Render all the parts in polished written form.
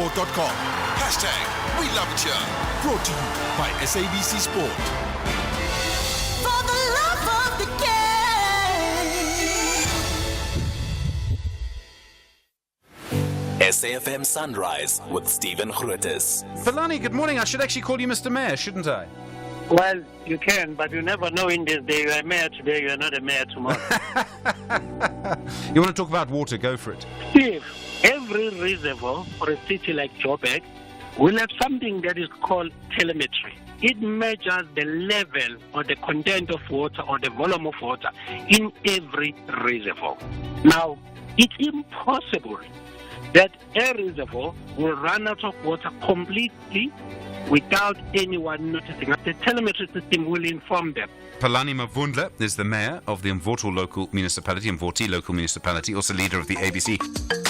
SABCsport.com. Hashtag We Love It Here. Brought to you by SABC Sport. For the love of the game. SAFM Sunrise with Stephen Grootes. Philani, good morning. I should actually call you Mr. Mayor, shouldn't I? Well, you can, but you never know in this day. You're a mayor today, you're not a mayor tomorrow. You want to talk about water? Go for it. Steve, every reservoir for a city like Joburg will have something that is called telemetry. It measures the level or the content of water or the volume of water in every reservoir. Now, it's impossible that a reservoir will run out of water completely without anyone noticing. The telemetry system will inform them. Philani Mavundla is the mayor of the Mvoti local municipality, also leader of the ABC.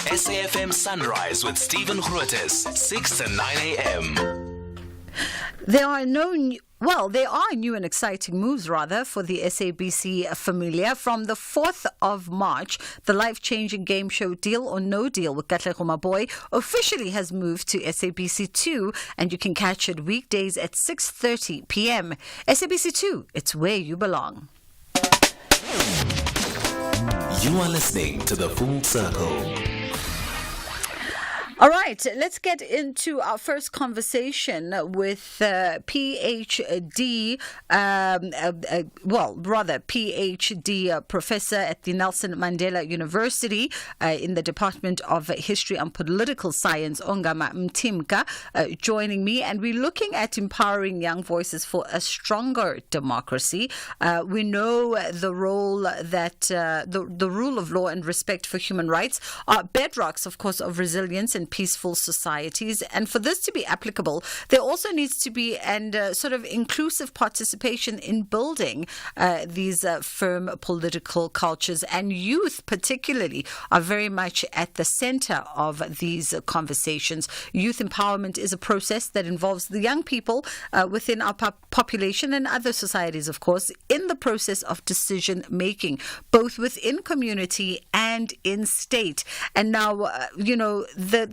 SAFM Sunrise with Stephen Grootes, 6 to 9 a.m. There are new and exciting moves, for the SABC Familia. From the 4th of March, the life-changing game show Deal or No Deal with Katlego Maboy officially has moved to SABC 2, and you can catch it weekdays at 6:30 p.m. SABC 2, it's where you belong. You are listening to The Full Circle. All right, let's get into our first conversation with PhD professor at the Nelson Mandela University in the Department of History and Political Science, Ongama Mtimka, joining me. And we're looking at empowering young voices for a stronger democracy. We know the role that the rule of law and respect for human rights are bedrocks, of course, of resilience and peaceful societies. And for this to be applicable, there also needs to be sort of inclusive participation in building these firm political cultures. And youth, particularly, are very much at the center of these conversations. Youth empowerment is a process that involves the young people within our population and other societies, of course, in the process of decision making, both within community and in state. And now,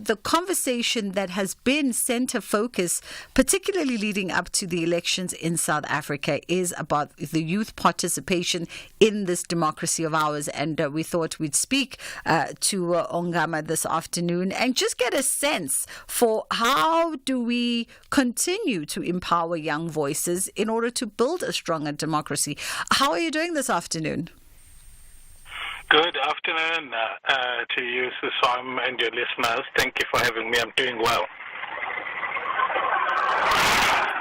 the conversation that has been center focus, particularly leading up to the elections in South Africa, is about the youth participation in this democracy of ours. And we thought we'd speak to Ongama this afternoon and just get a sense for how do we continue to empower young voices in order to build a stronger democracy. How are you doing this afternoon? Good afternoon to you, Susam, and your listeners. Thank you for having me. I'm doing well.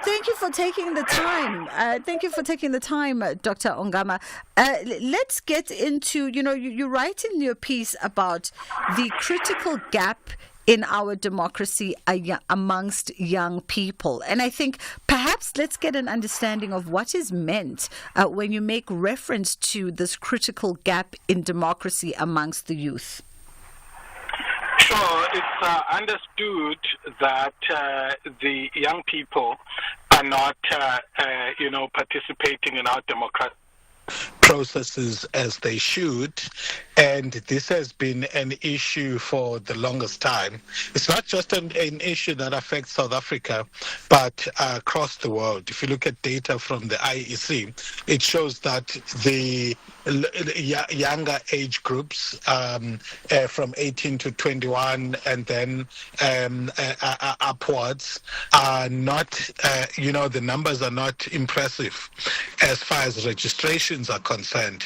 Thank you for taking the time. Dr. Ongama. Let's get into, you write in your piece about the critical gap in our democracy amongst young people. And I think perhaps let's get an understanding of what is meant when you make reference to this critical gap in democracy amongst the youth. Sure, it's understood that the young people are not, participating in our democracy processes as they should, and this has been an issue for the longest time. It's not just an issue that affects South Africa, but across the world. If you look at data from the IEC, it shows that the younger age groups from 18 to 21 and then upwards are not, the numbers are not impressive as far as registrations are concerned.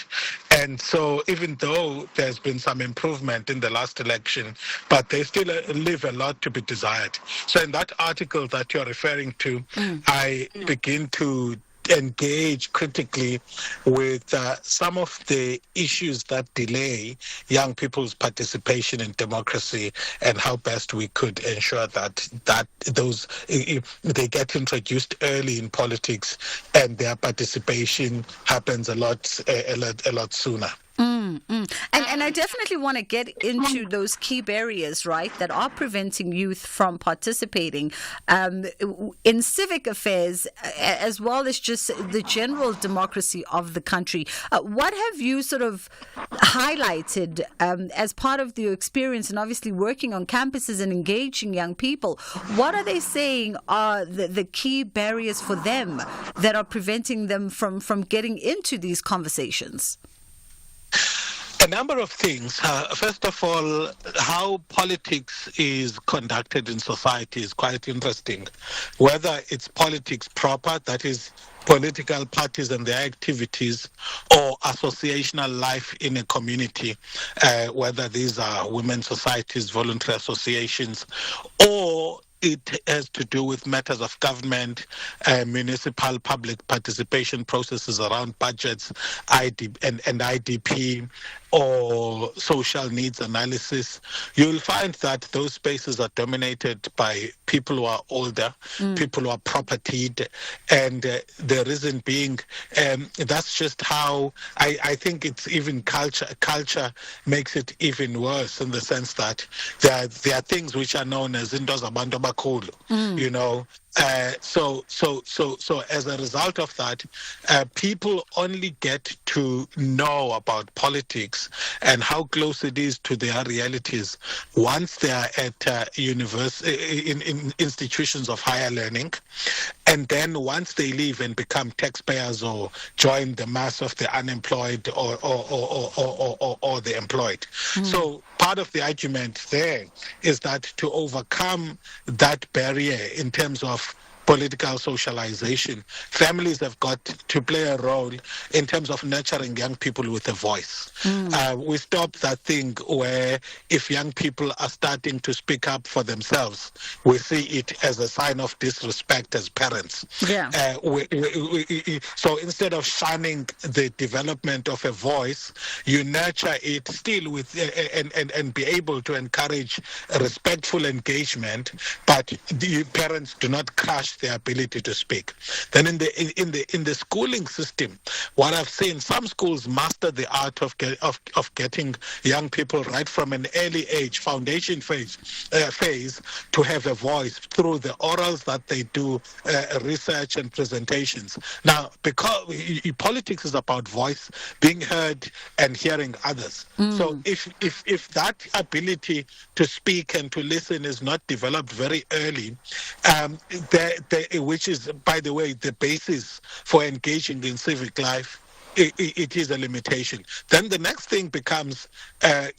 And so even though there's been some improvement in the last election, but they still leave a lot to be desired. So in that article that you're referring to, I begin to engage critically with some of the issues that delay young people's participation in democracy and how best we could ensure that those they get introduced early in politics and their participation happens a lot sooner. And I definitely want to get into those key barriers, right, that are preventing youth from participating in civic affairs as well as just the general democracy of the country. What have you sort of highlighted as part of your experience and obviously working on campuses and engaging young people? What are they saying are the key barriers for them that are preventing them from getting into these conversations? A number of things. First of all, how politics is conducted in society is quite interesting. Whether it's politics proper, that is political parties and their activities, or associational life in a community, whether these are women's societies, voluntary associations, or it has to do with matters of government, municipal public participation processes around budgets, and IDP, or social needs analysis. You'll find that those spaces are dominated by people who are older, people who are propertied, and the reason being, that's just how I think it's even culture. Culture makes it even worse in the sense that there are things which are known as indoors abantu abakhulu, you know. So as a result of that, people only get to know about politics and how close it is to their realities once they are at in institutions of higher learning, and then once they leave and become taxpayers or join the mass of the unemployed or the employed. So part of the argument there is that to overcome that barrier in terms of political socialization, families have got to play a role in terms of nurturing young people with a voice. We stop that thing where if young people are starting to speak up for themselves, we see it as a sign of disrespect as parents. Yeah. So instead of shunning the development of a voice, you nurture it still with and be able to encourage respectful engagement, but the parents do not crush their ability to speak. Then in the schooling system, what I've seen, some schools master the art of getting young people right from an early age, foundation phase, to have a voice through the orals that they do, research and presentations. Now, because politics is about voice, being heard and hearing others. So if that ability to speak and to listen is not developed very early, which is, by the way, the basis for engaging in civic life, it is a limitation. Then the next thing becomes, the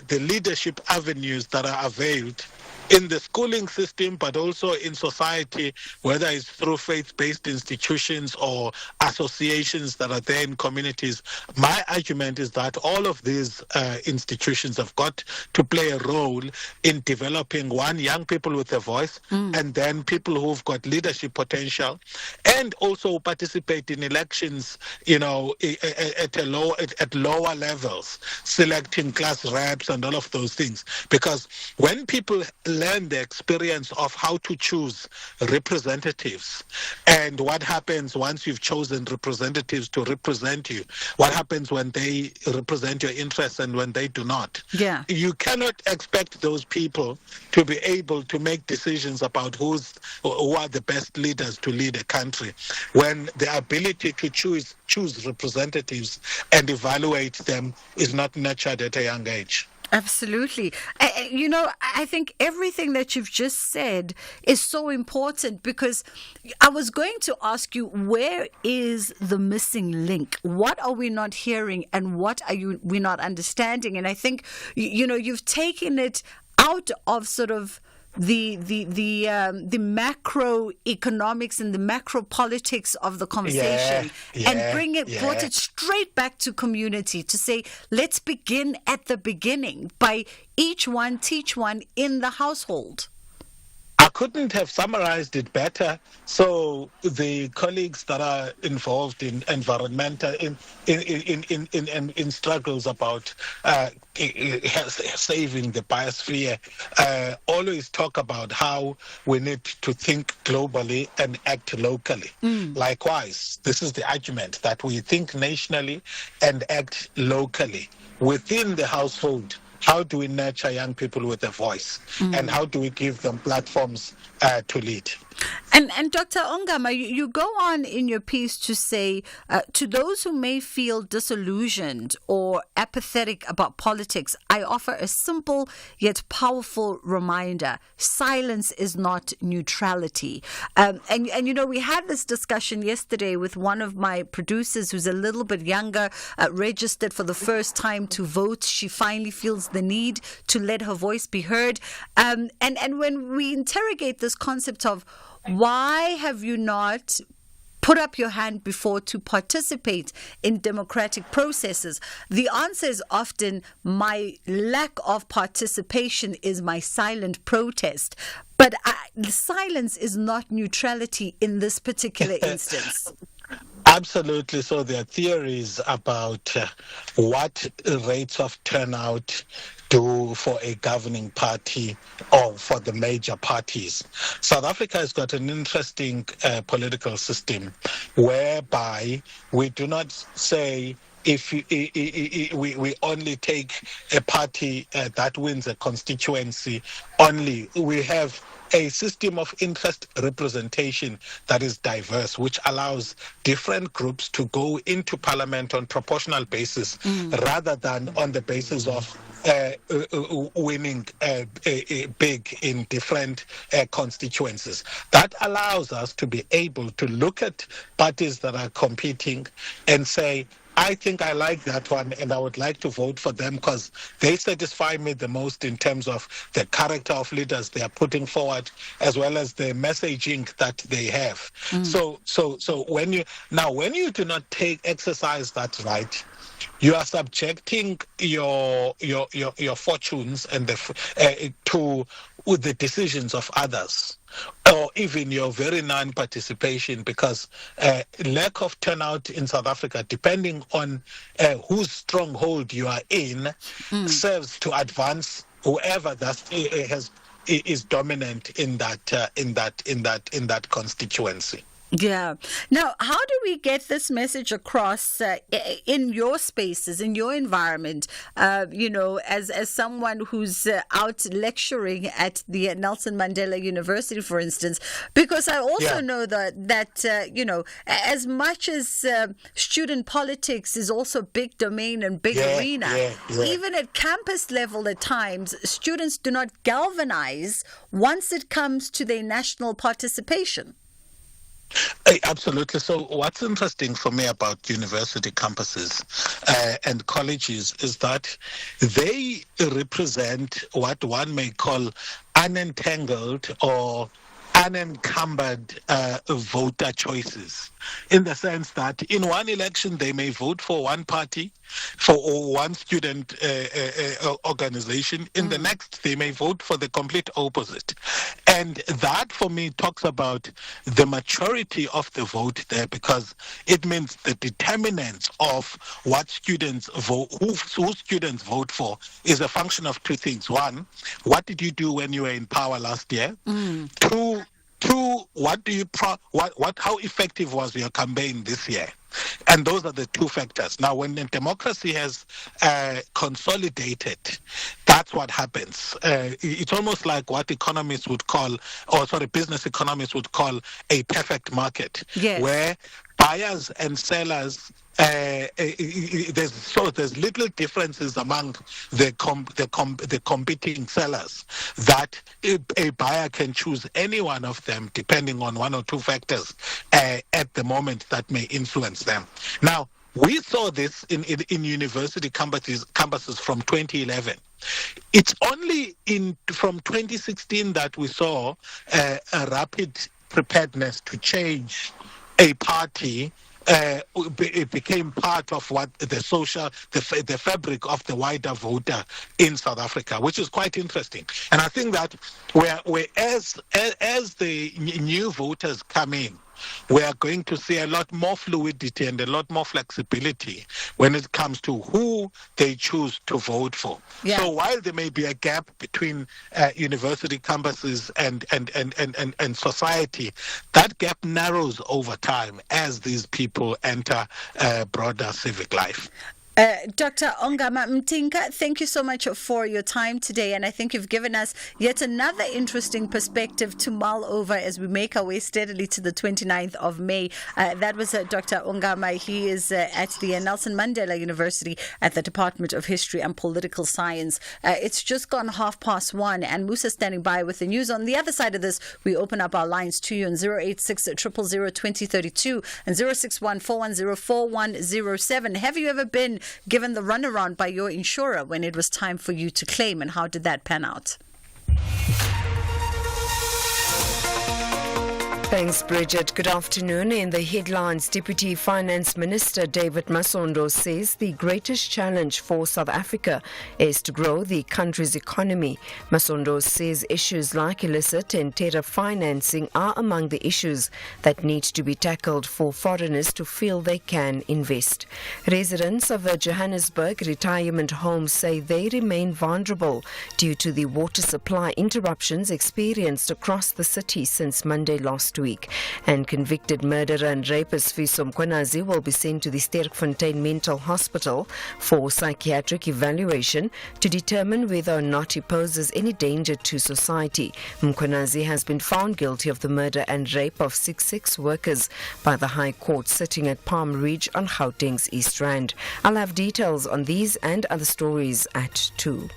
leadership avenues that are availed in the schooling system, but also in society, whether it's through faith-based institutions or associations that are there in communities. My argument is that all of these institutions have got to play a role in developing, one, young people with a voice, and then people who've got leadership potential, and also participate in elections, at lower levels, selecting class reps and all of those things. Because when people learn the experience of how to choose representatives and what happens once you've chosen representatives to represent you, what happens when they represent your interests and when they do not. Yeah. You cannot expect those people to be able to make decisions about who are the best leaders to lead a country when the ability to choose representatives and evaluate them is not nurtured at a young age. Absolutely. I think everything that you've just said is so important, because I was going to ask you, where is the missing link? What are we not hearing and what are we not understanding? And I think, you've taken it out of sort of the macroeconomics and the macro politics of the conversation, brought it straight back to community to say, let's begin at the beginning by each one teach one in the household. I couldn't have summarized it better. So the colleagues that are involved in environmental in struggles about saving the biosphere always talk about how we need to think globally and act locally. Likewise, this is the argument that we think nationally and act locally within the household. How do we nurture young people with a voice? And how do we give them platforms to lead? And Dr. Ongama, you go on in your piece to say, to those who may feel disillusioned or apathetic about politics, I offer a simple yet powerful reminder. Silence is not neutrality. And you know, we had this discussion yesterday with one of my producers who's a little bit younger, registered for the first time to vote. She finally feels the need to let her voice be heard. And when we interrogate this concept of why have you not put up your hand before to participate in democratic processes, the answer is often my lack of participation is my silent protest. But silence is not neutrality in this particular instance. Absolutely. So there are theories about what rates of turnout do for a governing party or for the major parties. South Africa has got an interesting political system whereby we do not say if we only take a party that wins a constituency only. We have a system of interest representation that is diverse, which allows different groups to go into parliament on proportional basis rather than on the basis of winning big in different constituencies. That allows us to be able to look at parties that are competing and say, I think I like that one and I would like to vote for them because they satisfy me the most in terms of the character of leaders they are putting forward as well as the messaging that they have. So when you do not exercise that right, you are subjecting your fortunes and to the decisions of others, or even your very non-participation, because lack of turnout in South Africa, depending on whose stronghold you are in, serves to advance whoever is dominant in that constituency. Yeah. Now, how do we get this message across in your spaces, in your environment? As someone who's out lecturing at the Nelson Mandela University, for instance, because I also know that as much as student politics is also big domain and big arena, even at campus level at times, students do not galvanize once it comes to their national participation. Absolutely. So what's interesting for me about university campuses and colleges is that they represent what one may call unentangled or unencumbered voter choices, in the sense that in one election they may vote for one party, for one student organization. In the next, they may vote for the complete opposite. And that, for me, talks about the maturity of the vote there, because it means the determinants of what students vote, who students vote for, is a function of two things. One, what did you do when you were in power last year? Two, what do you how effective was your campaign this year? And those are the two factors. Now, when the democracy has consolidated, that's what happens. It's almost like what economists would call, business economists would call a perfect market, where buyers and sellers, there's little differences among the competing sellers, that a buyer can choose any one of them depending on one or two factors at the moment that may influence them. Now, we saw this in university campuses from 2011. It's only from 2016 that we saw a rapid preparedness to change a party it became part of what the fabric of the wider voter in South Africa, which is quite interesting. And I think that as the new voters come in, we are going to see a lot more fluidity and a lot more flexibility when it comes to who they choose to vote for. Yeah. So while there may be a gap between university campuses and society, that gap narrows over time as these people enter broader civic life. Dr. Ongama Mtinka, thank you so much for your time today, and I think you've given us yet another interesting perspective to mull over as we make our way steadily to the 29th of May. That was Dr. Ongama. He is at the Nelson Mandela University at the Department of History and Political Science. It's just gone 1:30, and Musa standing by with the news. On the other side of this, we open up our lines to you on 086 000 2032 and 061 410 4107. Have you ever been given the runaround by your insurer when it was time for you to claim, and how did that pan out? Thanks, Bridget. Good afternoon. In the headlines, Deputy Finance Minister David Masondo says the greatest challenge for South Africa is to grow the country's economy. Masondo says issues like illicit and terror financing are among the issues that need to be tackled for foreigners to feel they can invest. Residents of the Johannesburg retirement home say they remain vulnerable due to the water supply interruptions experienced across the city since Monday last week. And convicted murderer and rapist Fiso Mkhwanazi will be sent to the Sterkfontein Mental Hospital for psychiatric evaluation to determine whether or not he poses any danger to society. Mkhwanazi has been found guilty of the murder and rape of 6 workers by the High Court sitting at Palm Ridge on Gauteng's East Rand. I'll have details on these and other stories at 2.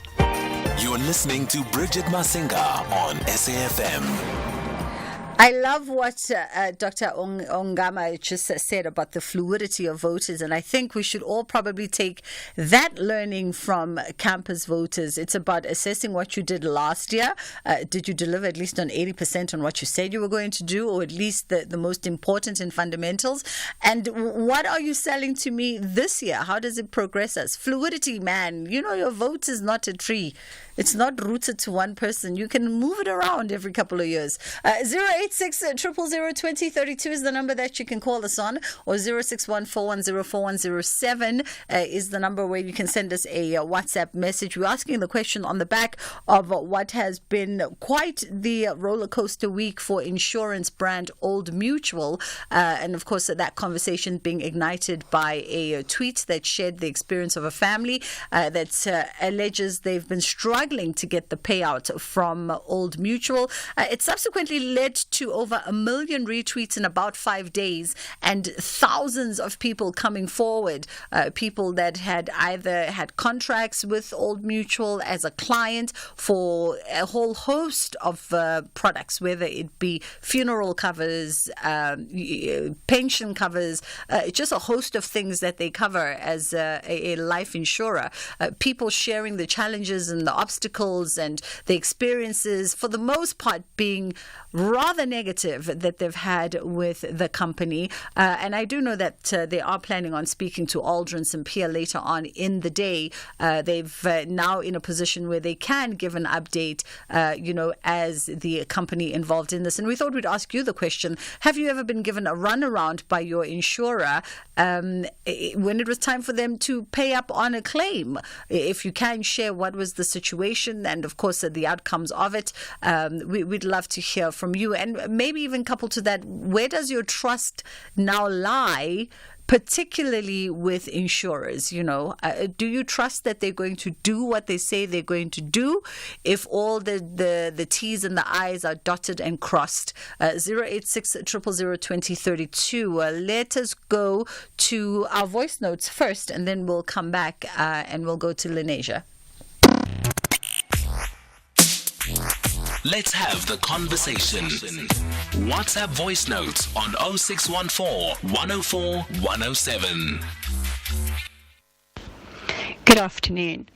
You're listening to Bridget Masinga on SAFM. I love what Dr. Ongama just said about the fluidity of voters, and I think we should all probably take that learning from campus voters. It's about assessing what you did last year. Did you deliver at least on 80% on what you said you were going to do, or at least the most important in fundamentals? And what are you selling to me this year? How does it progress us? Fluidity, man. You know, your vote is not a tree. It's not rooted to one person. You can move it around every couple of years. 086 000 2032 is the number that you can call us on, or 061 410 4107 is the number where you can send us a WhatsApp message. We're asking the question on the back of what has been quite the roller coaster week for insurance brand Old Mutual. And of course, that conversation being ignited by a tweet that shared the experience of a family that alleges they've been struggling to get the payout from Old Mutual. It subsequently led to over 1 million retweets in about 5 days, and thousands of people coming forward, people that had either had contracts with Old Mutual as a client for a whole host of products, whether it be funeral covers, pension covers, just a host of things that they cover as a life insurer. People sharing the challenges and the obstacles and the experiences, for the most part being rather negative, that they've had with the company. And I do know that they are planning on speaking to Aldrin St. Pierre later on in the day. They've now in a position where they can give an update, as the company involved in this. And we thought we'd ask you the question: have you ever been given a runaround by your insurer when it was time for them to pay up on a claim? If you can share what was the situation and, of course, the outcomes of it, we'd love to hear from you. And maybe even coupled to that, where does your trust now lie, particularly with insurers? Do you trust that they're going to do what they say they're going to do if all the T's and the I's are dotted and crossed? 086 000 2032. Let us go to our voice notes first, and then we'll come back and we'll go to Lenasia. Let's have the conversation. WhatsApp voice notes on 0614 104 107. Good afternoon.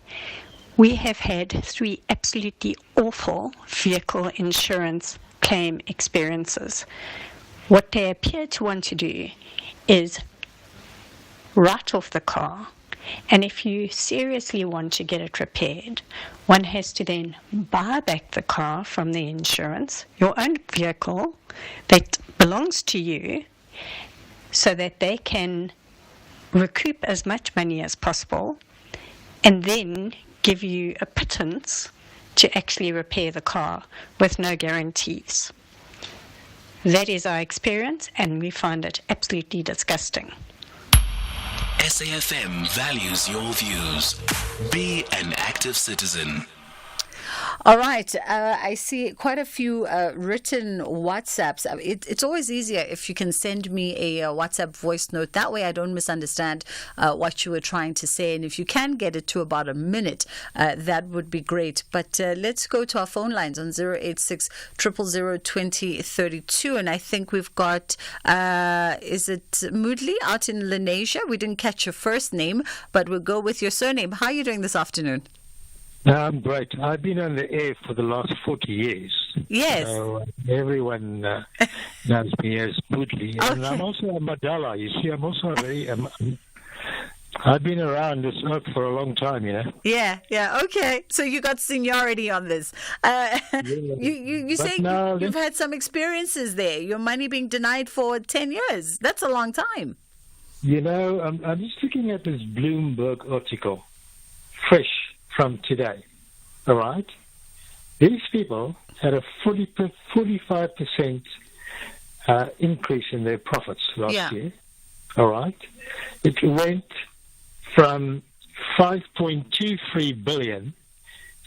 We have had 3 absolutely awful vehicle insurance claim experiences. What they appear to want to do is right off the car. And if you seriously want to get it repaired, one has to then buy back the car from the insurance, your own vehicle that belongs to you, so that they can recoup as much money as possible and then give you a pittance to actually repair the car with no guarantees. That is our experience, and we find it absolutely disgusting. SAFM values your views. Be an active citizen. All right. I see quite a few written WhatsApps. It's always easier if you can send me a WhatsApp voice note. That way I don't misunderstand what you were trying to say. And if you can get it to about a minute, that would be great. But let's go to our phone lines on 086 000 2032. And I think we've got, is it Moodley out in Lenasia? We didn't catch your first name, but we'll go with your surname. How are you doing this afternoon? I'm great. I've been on the air for the last 40 years. Yes. So everyone knows me as Moodley. Okay. And I'm also a Madala. You see, I'm also a very... I've been around this earth for a long time, you know. Yeah, okay. So you got seniority on this. You say you've had some experiences there. Your money being denied for 10 years. That's a long time. You know, I'm just looking at this Bloomberg article, fresh from today, all right? These people had a 45% increase in their profits last year, all right? It went from 5.23 billion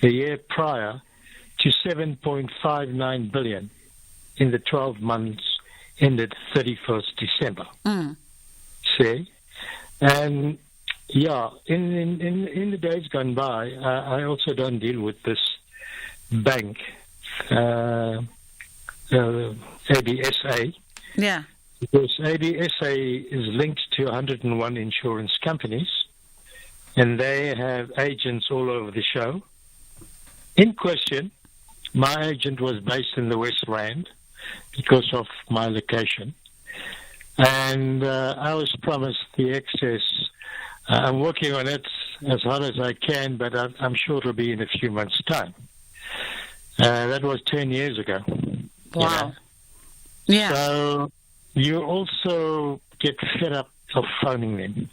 the year prior to 7.59 billion in the 12 months ended 31st December. See? And yeah, in the days gone by, I also don't deal with this bank, ABSA. Yeah. Because ABSA is linked to 101 insurance companies, and they have agents all over the show. In question, my agent was based in the West Rand because of my location, and I was promised the excess. I'm working on it as hard as I can, but I'm sure it'll be in a few months' time. That was 10 years ago. Wow. You know? Yeah. So you also get fed up of phoning them.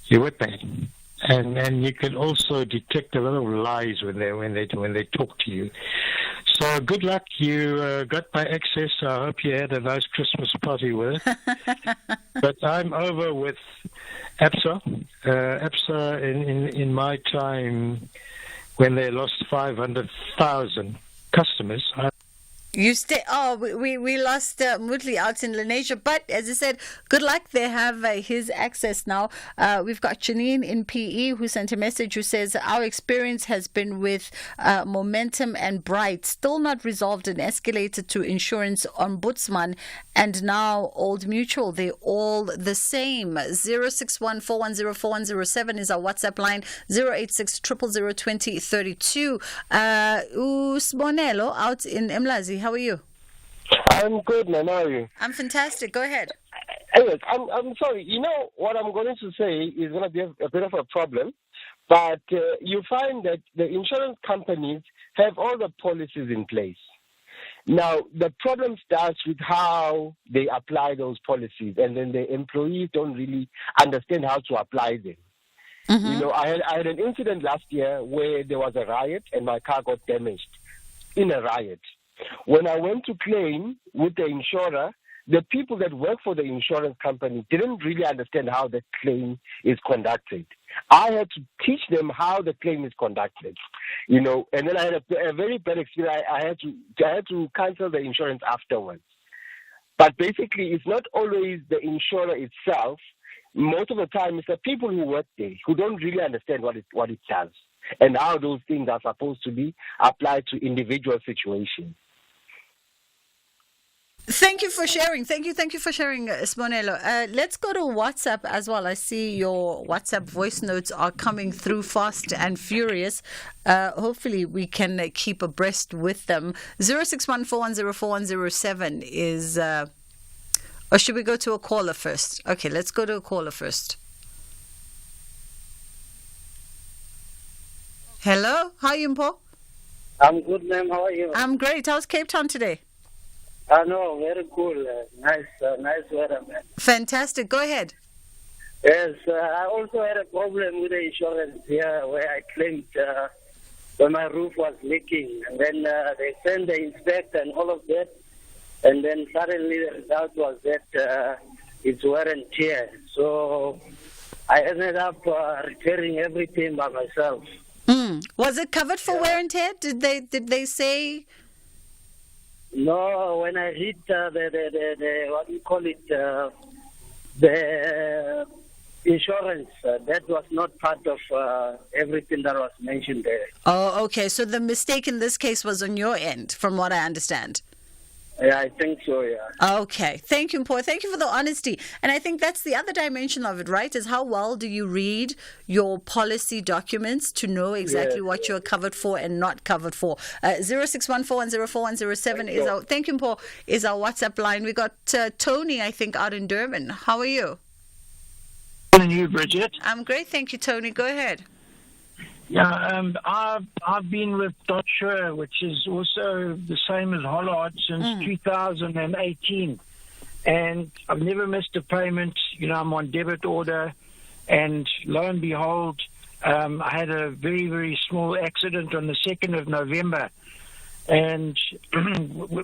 You with me? And you can also detect a lot of lies when they talk to you. So good luck. You got my access. I hope you had a nice Christmas party with it. But I'm over with ABSA. ABSA in my time, when they lost 500,000 customers. You stay. Oh, we lost Moodley out in Lenasia, but as I said, good luck. They have his access now. We've got Janine in PE who sent a message who says our experience has been with Momentum and Bright, still not resolved and escalated to Insurance Ombudsman, and now Old Mutual. They're all the same. 061-410-4107 is our WhatsApp line. 086 000 2032. Usbonelo out in Emlazi. How are you? I'm good, man. How are you? I'm fantastic. Go ahead. Anyways, I'm sorry. You know, what I'm going to say is going to be a bit of a problem, but you find that the insurance companies have all the policies in place. Now, the problem starts with how they apply those policies, and then the employees don't really understand how to apply them. Mm-hmm. You know, I had an incident last year where there was a riot and my car got damaged in a riot. When I went to claim with the insurer, the people that work for the insurance company didn't really understand how the claim is conducted. I had to teach them how the claim is conducted, you know, and then I had a very bad experience. I had to cancel the insurance afterwards. But basically, it's not always the insurer itself. Most of the time, it's the people who work there who don't really understand what it does and how those things are supposed to be applied to individual situations. Thank you for sharing. Thank you for sharing, Smonelo. Let's go to WhatsApp as well. I see your WhatsApp voice notes are coming through fast and furious. Hopefully we can keep abreast with them. 061-410-4107 is... or should we go to a caller first? Okay, let's go to a caller first. Hello, how are you, Mpo? I'm good, ma'am. How are you? I'm great. How's Cape Town today? No, very cool. Nice weather, man. Fantastic. Go ahead. Yes, I also had a problem with the insurance here where I claimed when my roof was leaking. And then they sent the inspector and all of that. And then suddenly the result was that it's wear and tear. So I ended up repairing everything by myself. Was it covered for wear and tear? Did they say? No, when I read the what do you call it, the insurance, that was not part of everything that was mentioned there. Oh, okay. So the mistake in this case was on your end, from what I understand. Yeah, I think so, yeah. Okay. Thank you, Mpo. Thank you for the honesty. And I think that's the other dimension of it, right? Is how well do you read your policy documents to know exactly what you're covered for and not covered for. 0614104107 is our, thank you, Mpo, is our WhatsApp line. We got Tony, I think, out in Durban. How are you? And you, Bridget? I'm great. Thank you, Tony. Go ahead. Yeah, I've been with Deutsche, which is also the same as Hollard since 2018, and I've never missed a payment. You know, I'm on debit order, and lo and behold, I had a very, very small accident on the 2nd of November, and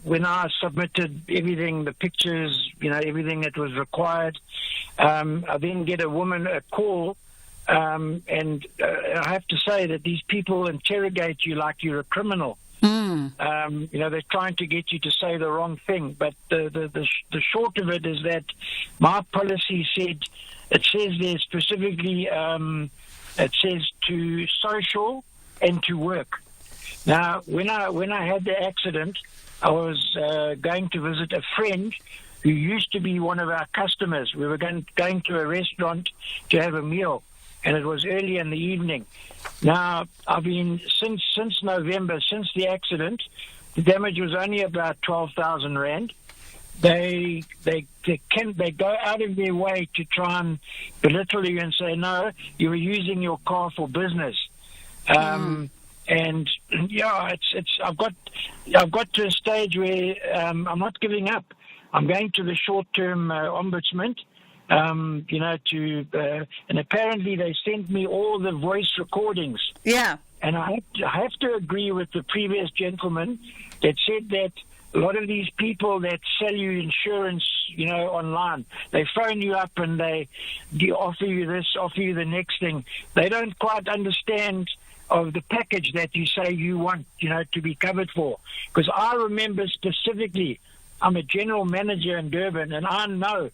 when I submitted everything, the pictures, you know, everything that was required, I then get a call. And I have to say that these people interrogate you like you're a criminal. You know, they're trying to get you to say the wrong thing. But the short of it is that my policy it says there specifically, it says to social and to work. Now, when I had the accident, I was going to visit a friend who used to be one of our customers. We were going to a restaurant to have a meal. And it was early in the evening. Now, I've been, since November, since the accident, the damage was only about 12,000 Rand. They go out of their way to try and belittle you and say, no, you were using your car for business. And yeah, I've got to a stage where I'm not giving up. I'm going to the short-term ombudsman. You know, and apparently they sent me all the voice recordings. Yeah. And I have to agree with the previous gentleman that said that a lot of these people that sell you insurance, you know, online, they phone you up and they offer you this, offer you the next thing. They don't quite understand of the package that you say you want, you know, to be covered for. Because I remember specifically, I'm a general manager in Durban, and I know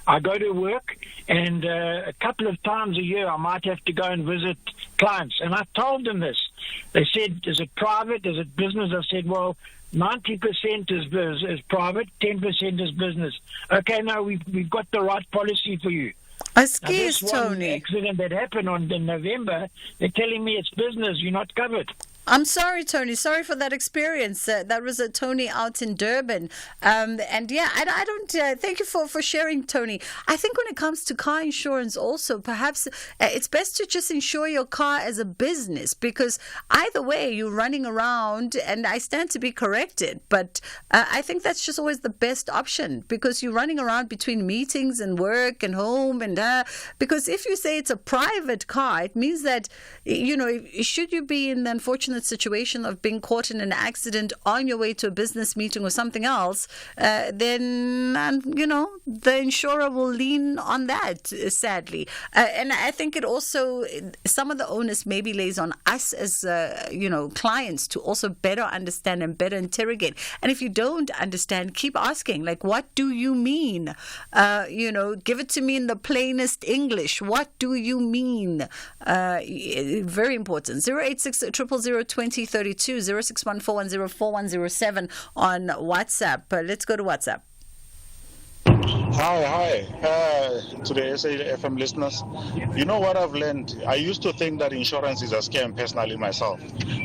I go to work, and a couple of times a year I might have to go and visit clients. And I told them this. They said, is it private? Is it business? I said, well, 90% is private, 10% is business. Okay, no, we've got the right policy for you. Excuse Tony. Accident that happened in November, they're telling me it's business, you're not covered. I'm sorry, Tony. Sorry for that experience. That was a Tony out in Durban. And yeah, I don't, thank you for sharing, Tony. I think when it comes to car insurance also, perhaps it's best to just insure your car as a business, because either way, you're running around, and I stand to be corrected, but I think that's just always the best option, because you're running around between meetings and work and home, and because if you say it's a private car, it means that, you know, should you be in the unfortunate situation of being caught in an accident on your way to a business meeting or something else, then, you know, the insurer will lean on that, sadly. And I think it also, some of the onus maybe lays on us as, you know, clients to also better understand and better interrogate. And if you don't understand, keep asking, like, what do you mean? You know, give it to me in the plainest English. What do you mean? Very important. 086 000 2032 0614104107 on WhatsApp. Let's go to WhatsApp. Hi. To the SAFM listeners. You know what I've learned? I used to think that insurance is a scam personally myself,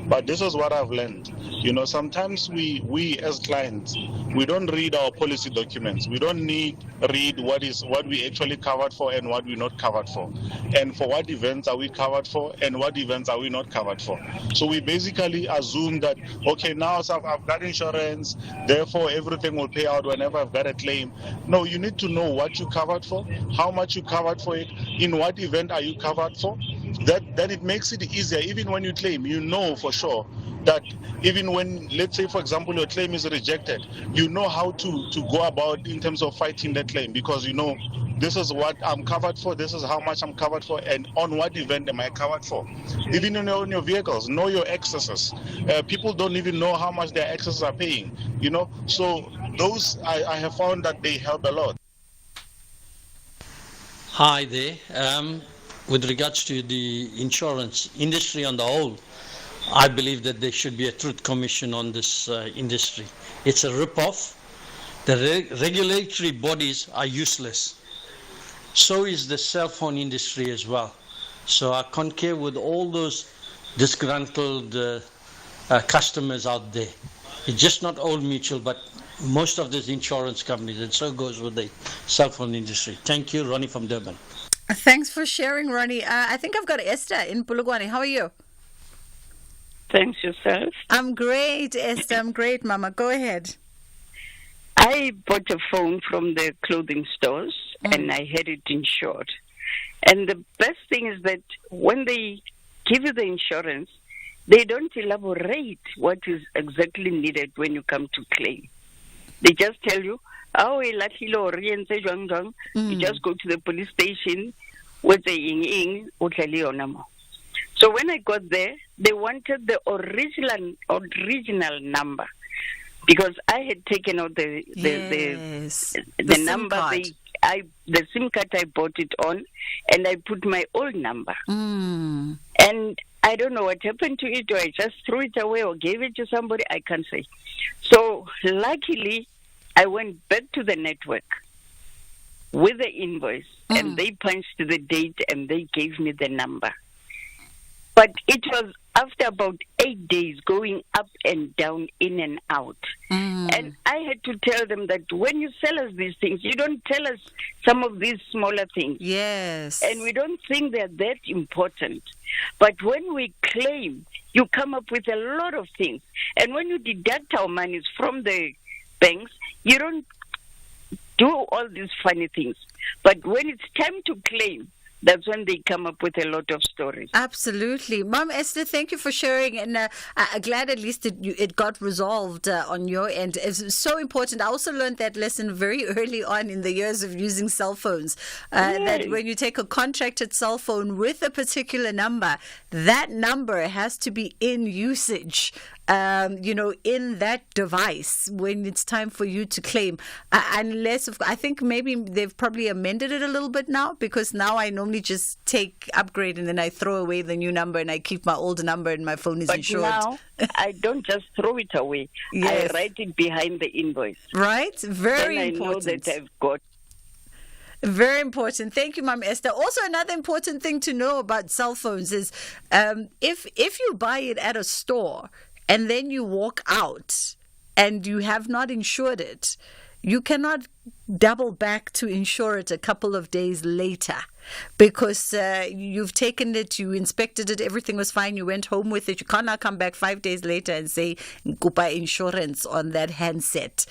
but this is what I've learned. You know, sometimes we as clients, we don't read our policy documents. We don't read what we actually covered for and what we're not covered for, and for what events are we covered for and what events are we not covered for. So we basically assume that, okay, now so I've got insurance, therefore everything will pay out whenever I've got a claim. No, you need to know what you covered for, how much you covered for it, in what event are you covered for. Then it makes it easier. Even when you claim, you know for sure that even when, let's say, for example, your claim is rejected, you know how to go about in terms of fighting that claim, because you know this is what I'm covered for, this is how much I'm covered for, and on what event am I covered for. Even in your vehicles, know your excesses. People don't even know how much their excesses are paying, you know. So those, I have found that they help a lot. Hi there. With regards to the insurance industry on the whole, I believe that there should be a truth commission on this industry. It's a rip-off. The regulatory bodies are useless. So is the cell phone industry as well. So I concur with all those disgruntled customers out there. It's just not Old Mutual, but most of these insurance companies, and so goes with the cell phone industry. Thank you, Ronnie from Durban. Thanks for sharing, Ronnie. I think I've got Esther in Polokwane. How are you? Thanks, yourself. I'm great, Esther. I'm great, Mama. Go ahead. I bought a phone from the clothing stores and I had it insured. And the best thing is that when they give you the insurance, they don't elaborate what is exactly needed when you come to claim. They just tell you, you just go to the police station with the ing. So when I got there, they wanted the original number, because I had taken out the number the SIM card I bought it on, and I put my old number. And I don't know what happened to it, or I just threw it away or gave it to somebody, I can't say. So luckily, I went back to the network with the invoice, and they punched the date and they gave me the number. But it was after about 8 days going up and down, in and out. And I had to tell them that when you sell us these things, you don't tell us some of these smaller things. Yes. And we don't think they're that important. But when we claim, you come up with a lot of things. And when you deduct our monies from the banks, you don't do all these funny things. But when it's time to claim, that's when they come up with a lot of stories. Absolutely. Mom, Esther, thank you for sharing. And I'm glad at least it got resolved on your end. It's so important. I also learned that lesson very early on in the years of using cell phones, that when you take a contracted cell phone with a particular number, that number has to be in usage. In that device when it's time for you to claim. Unless, I think maybe they've probably amended it a little bit now, because now I normally just upgrade and then I throw away the new number and I keep my old number and my phone is insured. But now, I don't just throw it away. Yes. I write it behind the invoice. Right? Very then important. I know that I've got. Very important. Thank you, Mom Esther. Also, another important thing to know about cell phones is if you buy it at a store, and then you walk out and you have not insured it, you cannot double back to insure it a couple of days later, because you've taken it, you inspected it, everything was fine, you went home with it. You cannot come back 5 days later and say, "Kupa insurance on that handset."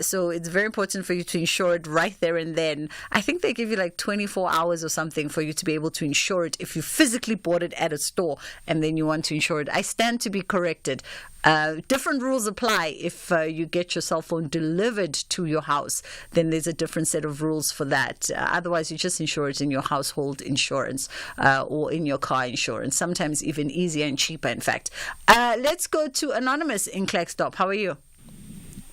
So it's very important for you to insure it right there and then. I think they give you like 24 hours or something for you to be able to insure it if you physically bought it at a store and then you want to insure it. I stand to be corrected. Different rules apply if you get your cell phone delivered to your house. Then there's a different set of rules for that. Otherwise, you just insure it in your household insurance or in your car insurance. Sometimes even easier and cheaper, in fact. Let's go to Anonymous in Klerksdorp. How are you?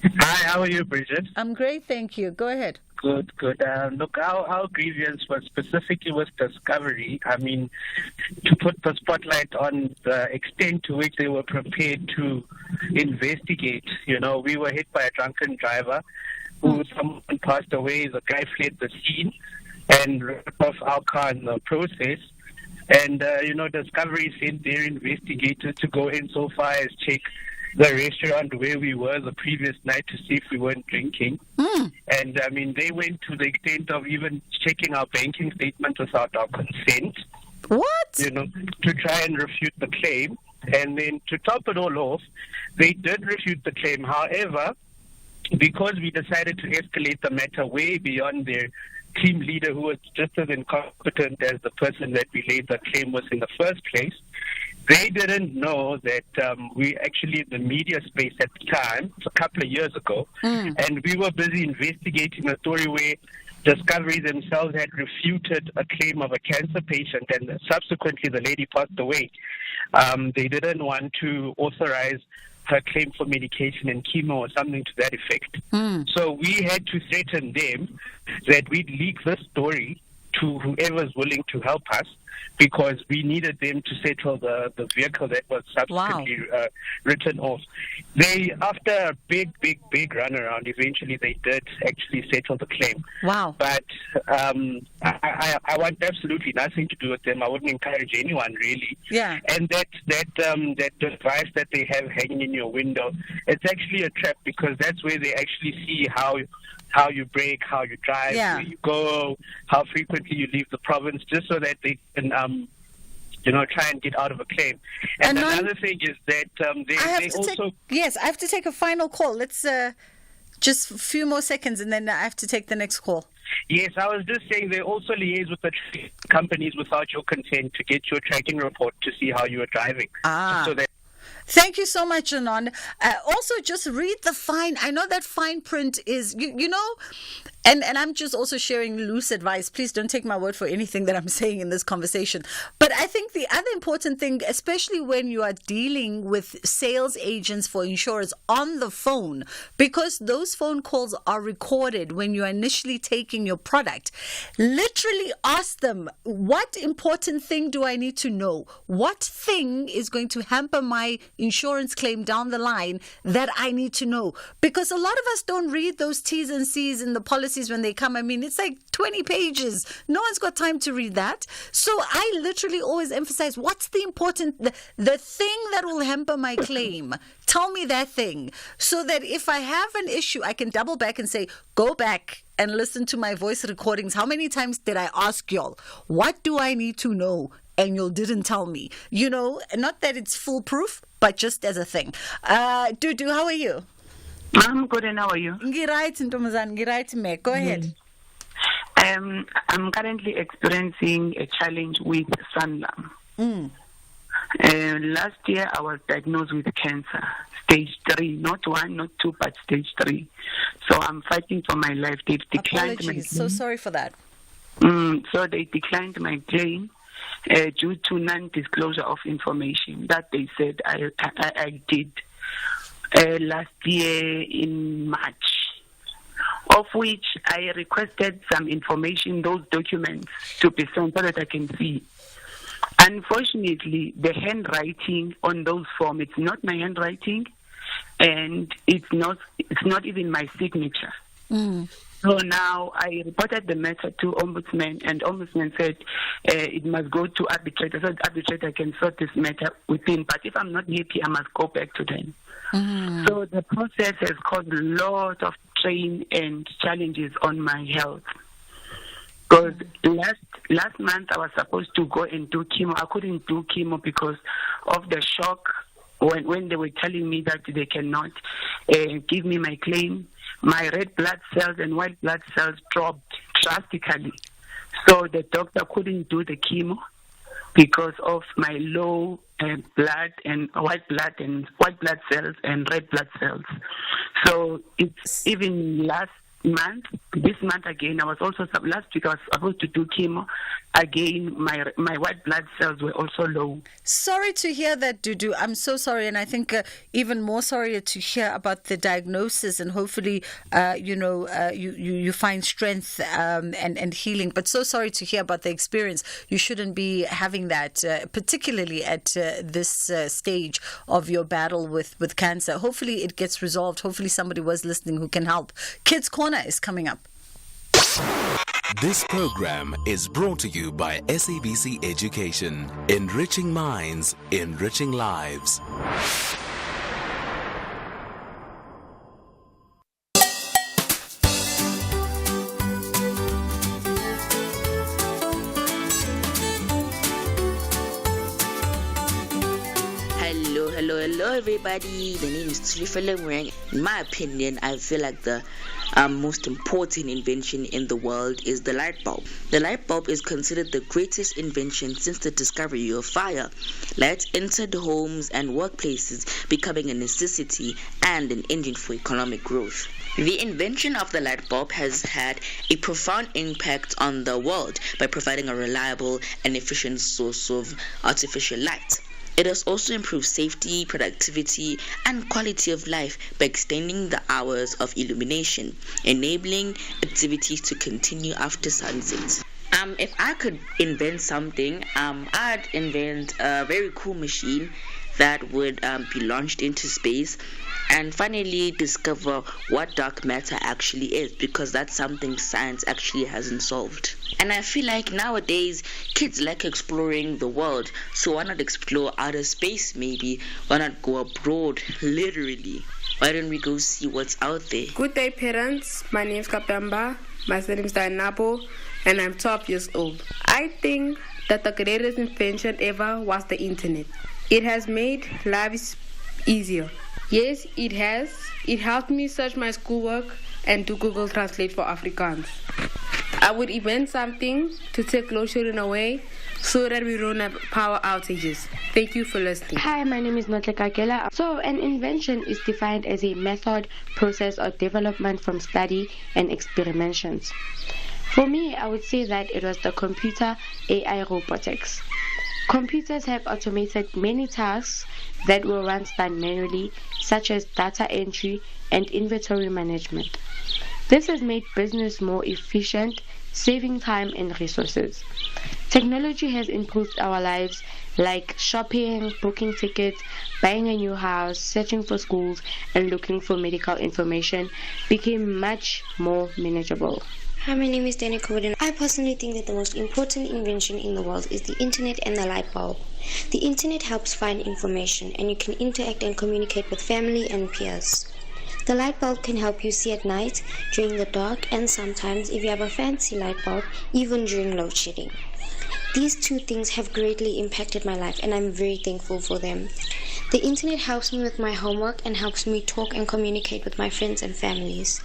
Hi, how are you, Bridget? I'm great, thank you. Go ahead. Good. Look, our grievance was specifically with Discovery. I mean, to put the spotlight on the extent to which they were prepared to investigate. You know, we were hit by a drunken driver. who someone passed away. The guy fled the scene and ripped off our car in the process. And, Discovery sent their investigator to go in so far as check the restaurant where we were the previous night to see if we weren't drinking. And, they went to the extent of even checking our banking statement without our consent. What? To try and refute the claim. And then to top it all off, they did refute the claim. However, because we decided to escalate the matter way beyond their team leader, who was just as incompetent as the person that we laid the claim was in the first place, they didn't know that we actually in the media space at the time, a couple of years ago, and we were busy investigating a story where Discovery themselves had refuted a claim of a cancer patient, and subsequently the lady passed away. They didn't want to authorize her claim for medication and chemo or something to that effect. So we had to threaten them that we'd leak this story to whoever's willing to help us, because we needed them to settle the vehicle that was subsequently written off. They, after a big runaround, eventually they did actually settle the claim. Wow. But I want absolutely nothing to do with them. I wouldn't encourage anyone, really. Yeah. And that device that they have hanging in your window, it's actually a trap, because that's where they actually see how you brake, how you drive, where you go, how frequently you leave the province, just so that they can, try and get out of a claim. And another thing is that I have to take a final call. Let's just a few more seconds, and then I have to take the next call. Yes, I was just saying they also liaise with the companies without your consent to get your tracking report to see how you are driving. So that. Thank you so much, Anon. Also, just read the fine. I know that fine print is, and I'm just also sharing loose advice. Please don't take my word for anything that I'm saying in this conversation. But I think the other important thing, especially when you are dealing with sales agents for insurers on the phone, because those phone calls are recorded when you are initially taking your product, literally ask them, what important thing do I need to know? What thing is going to hamper my insurance claim down the line that I need to know? Because a lot of us don't read those T's and C's in the policies when they come. I mean, it's like 20 pages. No one's got time to read that. So I literally always emphasize, what's the important, the thing that will hamper my claim? Tell me that thing, so that if I have an issue, I can double back and say, go back and listen to my voice recordings. How many times did I ask y'all, what do I need to know? And you didn't tell me. Not that it's foolproof, but just as a thing. Dudu, how are you? I'm good, and how are you? Go ahead. I'm currently experiencing a challenge with Sanlam. Last year, I was diagnosed with cancer, stage 3, not 1, not 2, but stage 3. So I'm fighting for my life. They've declined my claim. So sorry for that. So they declined my claim due to non-disclosure of information that they said I did last year in March, of which I requested some information, those documents, to be sent so that I can see. Unfortunately, the handwriting on those forms, it's not my handwriting, and it's not even my signature. So now I reported the matter to Ombudsman, and Ombudsman said it must go to arbitrator. So the arbitrator can sort this matter within. But if I'm not happy, I must go back to them. So the process has caused a lot of strain and challenges on my health. Because last month I was supposed to go and do chemo. I couldn't do chemo because of the shock when they were telling me that they cannot give me my claim. My red blood cells and white blood cells dropped drastically. So the doctor couldn't do the chemo because of my low blood and white blood cells and red blood cells. So it's even this month again, last week I was supposed to do chemo. Again, my white blood cells were also low. Sorry to hear that, Dudu. I'm so sorry, and I think even more sorry to hear about the diagnosis, and hopefully, you find strength and healing. But so sorry to hear about the experience. You shouldn't be having that, particularly at this stage of your battle with cancer. Hopefully it gets resolved. Hopefully somebody was listening who can help. Kids Corner Corner is coming up. This program is brought to you by SABC Education. Enriching minds, enriching lives. Hello everybody, the name is Tsulifele Mweng. In my opinion, I feel like the most important invention in the world is the light bulb. The light bulb is considered the greatest invention since the discovery of fire. Lights entered homes and workplaces, becoming a necessity and an engine for economic growth. The invention of the light bulb has had a profound impact on the world by providing a reliable and efficient source of artificial light. It has also improved safety, productivity, and quality of life by extending the hours of illumination, enabling activities to continue after sunset. If I could invent something, I'd invent a very cool machine that would be launched into space and finally discover what dark matter actually is, because that's something science actually hasn't solved. And I feel like nowadays kids like exploring the world, so why not explore outer space maybe? Why not go abroad, literally? Why don't we go see what's out there? Good day, parents. My name is Kapamba. My name is Napo, and I'm 12 years old. I think that the greatest invention ever was the internet. It has made lives easier. Yes, it has. It helped me search my schoolwork and do Google Translate for Afrikaans. I would invent something to take load shedding away so that we don't have power outages. Thank you for listening. Hi, my name is Notlekakela. So, an invention is defined as a method, process, or development from study and experimentations. For me, I would say that it was the computer AI robotics. Computers have automated many tasks that were once done manually, such as data entry and inventory management. This has made business more efficient, saving time and resources. Technology has improved our lives, like shopping, booking tickets, buying a new house, searching for schools, and looking for medical information became much more manageable. Hi, my name is Danny Coden. I personally think that the most important invention in the world is the internet and the light bulb. The internet helps find information, and you can interact and communicate with family and peers. The light bulb can help you see at night, during the dark, and sometimes, if you have a fancy light bulb, even during load shedding. These two things have greatly impacted my life, and I'm very thankful for them. The internet helps me with my homework and helps me talk and communicate with my friends and families.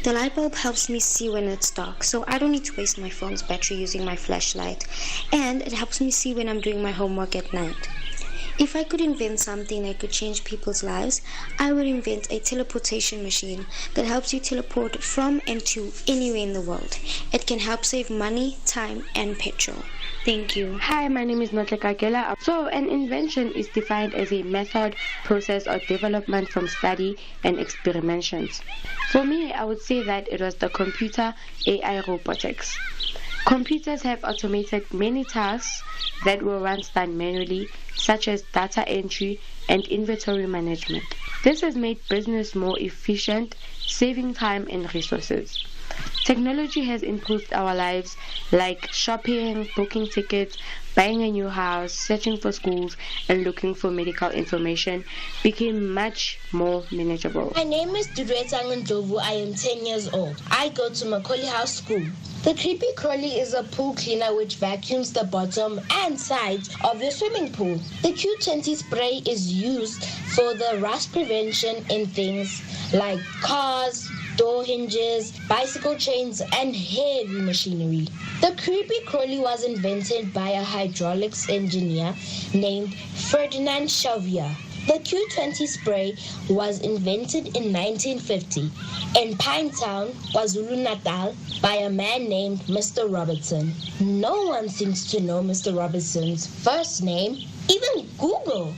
The light bulb helps me see when it's dark, so I don't need to waste my phone's battery using my flashlight. And it helps me see when I'm doing my homework at night. If I could invent something that could change people's lives, I would invent a teleportation machine that helps you teleport from and to anywhere in the world. It can help save money, time, and petrol. Thank you. Hi, my name is Notlekakela. So, an invention is defined as a method, process, or development from study and experimentations. For me, I would say that it was the computer AI robotics. Computers have automated many tasks that were once done manually, such as data entry and inventory management. This has made business more efficient, saving time and resources. Technology has improved our lives, like shopping, booking tickets, buying a new house, searching for schools, and looking for medical information became much more manageable. My name is Dudwetang Ndlovu. I am 10 years old. I go to Macaulay House School. The creepy crawly is a pool cleaner which vacuums the bottom and sides of your swimming pool. The Q20 spray is used for the rust prevention in things like cars, door hinges, bicycle chains, and heavy machinery. The creepy crawly was invented by a hydraulics engineer named Ferdinand Xavier. The Q20 spray was invented in 1950 in Pinetown, KwaZulu-Natal, by a man named Mr. Robertson. No one seems to know Mr. Robertson's first name, even Google.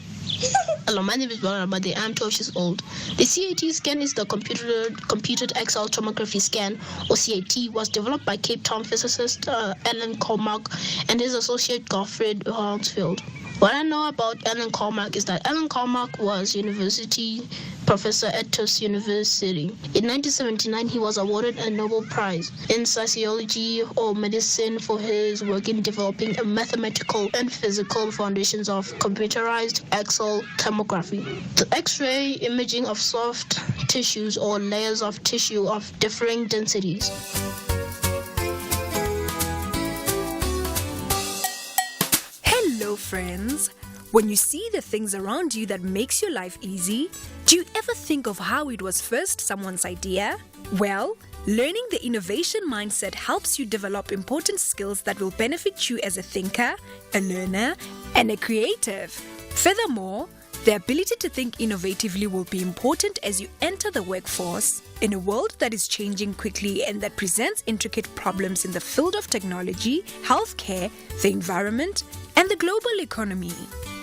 Hello, my name is Barabade. I'm 12 years old. The CAT scan is the computed axial tomography scan, or CAT, was developed by Cape Town physicist Alan Cormack and his associate Gottfried Hounsfield. What I know about Alan Cormack is that Alan Cormack was University professor at Tufts University. In 1979, he was awarded a Nobel Prize in sociology or medicine for his work in developing a mathematical and physical foundations of computerized axial tomography. The X-ray imaging of soft tissues or layers of tissue of differing densities. Hello, friends. When you see the things around you that makes your life easy, do you ever think of how it was first someone's idea? Well, learning the innovation mindset helps you develop important skills that will benefit you as a thinker, a learner, and a creative. Furthermore, the ability to think innovatively will be important as you enter the workforce in a world that is changing quickly and that presents intricate problems in the field of technology, healthcare, the environment, and the global economy.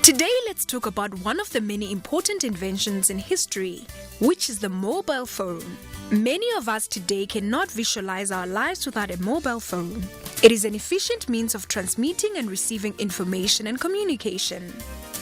Today, let's talk about one of the many important inventions in history, which is the mobile phone. Many of us today cannot visualize our lives without a mobile phone. It is an efficient means of transmitting and receiving information and communication.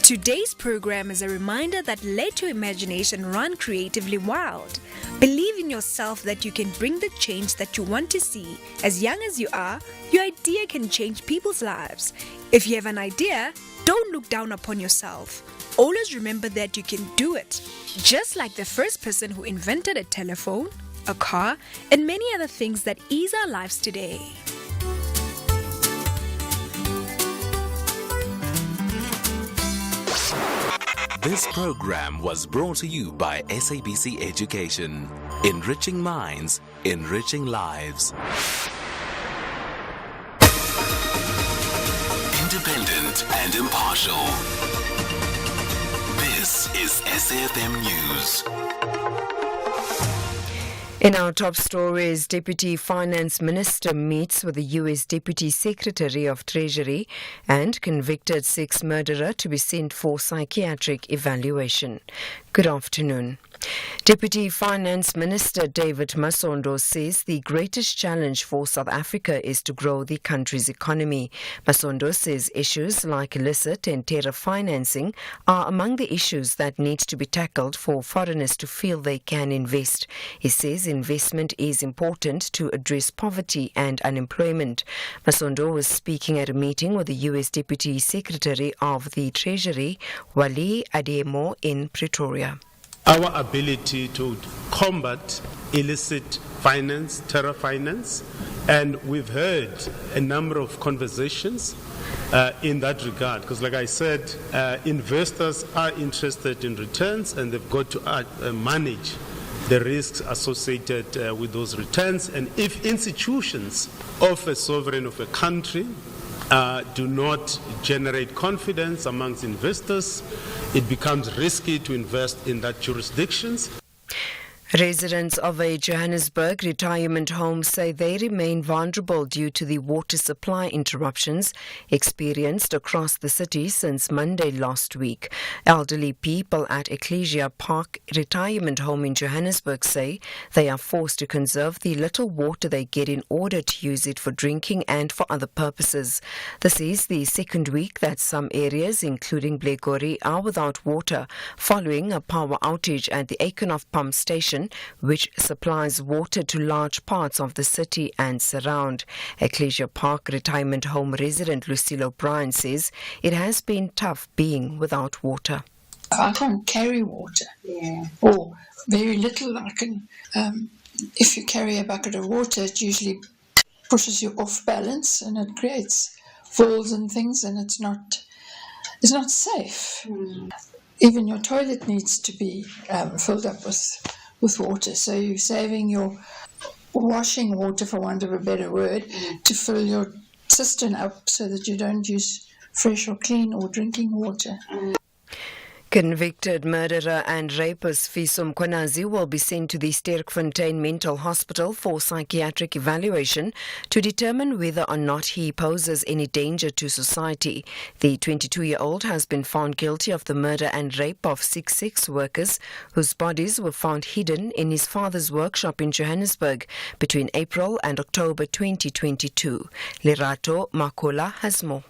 Today's program is a reminder that let your imagination run creatively wild. Believe in yourself that you can bring the change that you want to see. As young as you are, your idea can change people's lives. If you have an idea, don't look down upon yourself. Always remember that you can do it. Just like the first person who invented a telephone, a car, and many other things that ease our lives today. This program was brought to you by SABC Education. Enriching minds, enriching lives. Independent and impartial. This is SAFM News. In our top stories, Deputy Finance Minister meets with the U.S. Deputy Secretary of Treasury and convicted sex murderer to be sent for psychiatric evaluation. Good afternoon. Deputy Finance Minister David Masondo says the greatest challenge for South Africa is to grow the country's economy. Masondo says issues like illicit and terror financing are among the issues that need to be tackled for foreigners to feel they can invest. He says investment is important to address poverty and unemployment. Masondo was speaking at a meeting with the U.S. Deputy Secretary of the Treasury, Wale Ademo, in Pretoria. Our ability to combat illicit finance, terror finance, and we've heard a number of conversations in that regard, because like I said, investors are interested in returns and they've got to manage the risks associated with those returns. And if institutions of a sovereign of a country do not generate confidence amongst investors, it becomes risky to invest in that jurisdictions. Residents of a Johannesburg retirement home say they remain vulnerable due to the water supply interruptions experienced across the city since Monday last week. Elderly people at Ecclesia Park retirement home in Johannesburg say they are forced to conserve the little water they get in order to use it for drinking and for other purposes. This is the second week that some areas, including Blegori, are without water following a power outage at the Akenhof pump station, which supplies water to large parts of the city and surround. Ecclesia Park retirement home resident Lucille O'Brien says it has been tough being without water. I can't carry water, or very little. I can. If you carry a bucket of water, it usually pushes you off balance and it creates falls and things, and it's not safe. Even your toilet needs to be filled up with water, so you're saving your washing water, for want of a better word, to fill your cistern up so that you don't use fresh or clean or drinking water. Convicted murderer and rapist Fiso Mkhwanazi will be sent to the Sterkfontein Mental Hospital for psychiatric evaluation to determine whether or not he poses any danger to society. The 22-year-old has been found guilty of the murder and rape of 6 sex workers whose bodies were found hidden in his father's workshop in Johannesburg between April and October 2022. Lerato Makola has more.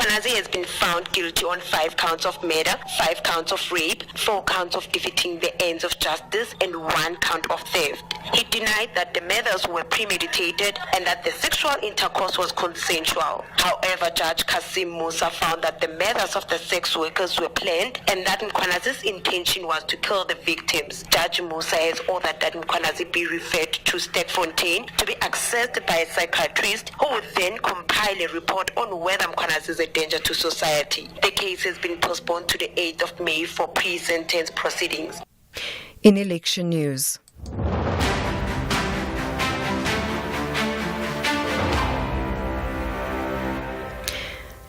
Mkhwanazi has been found guilty on 5 counts of murder, 5 counts of rape, 4 counts of defeating the ends of justice, and 1 count of theft. He denied that the murders were premeditated and that the sexual intercourse was consensual. However, Judge Kasim Musa found that the murders of the sex workers were planned and that Mkhwanazi's intention was to kill the victims. Judge Musa has ordered that Mkhwanazi be referred to Stekfontein to be assessed by a psychiatrist who will then compile a report on whether Mkhwanazi is a danger to society. The case has been postponed to the 8th of May for pre-sentence proceedings. In election news.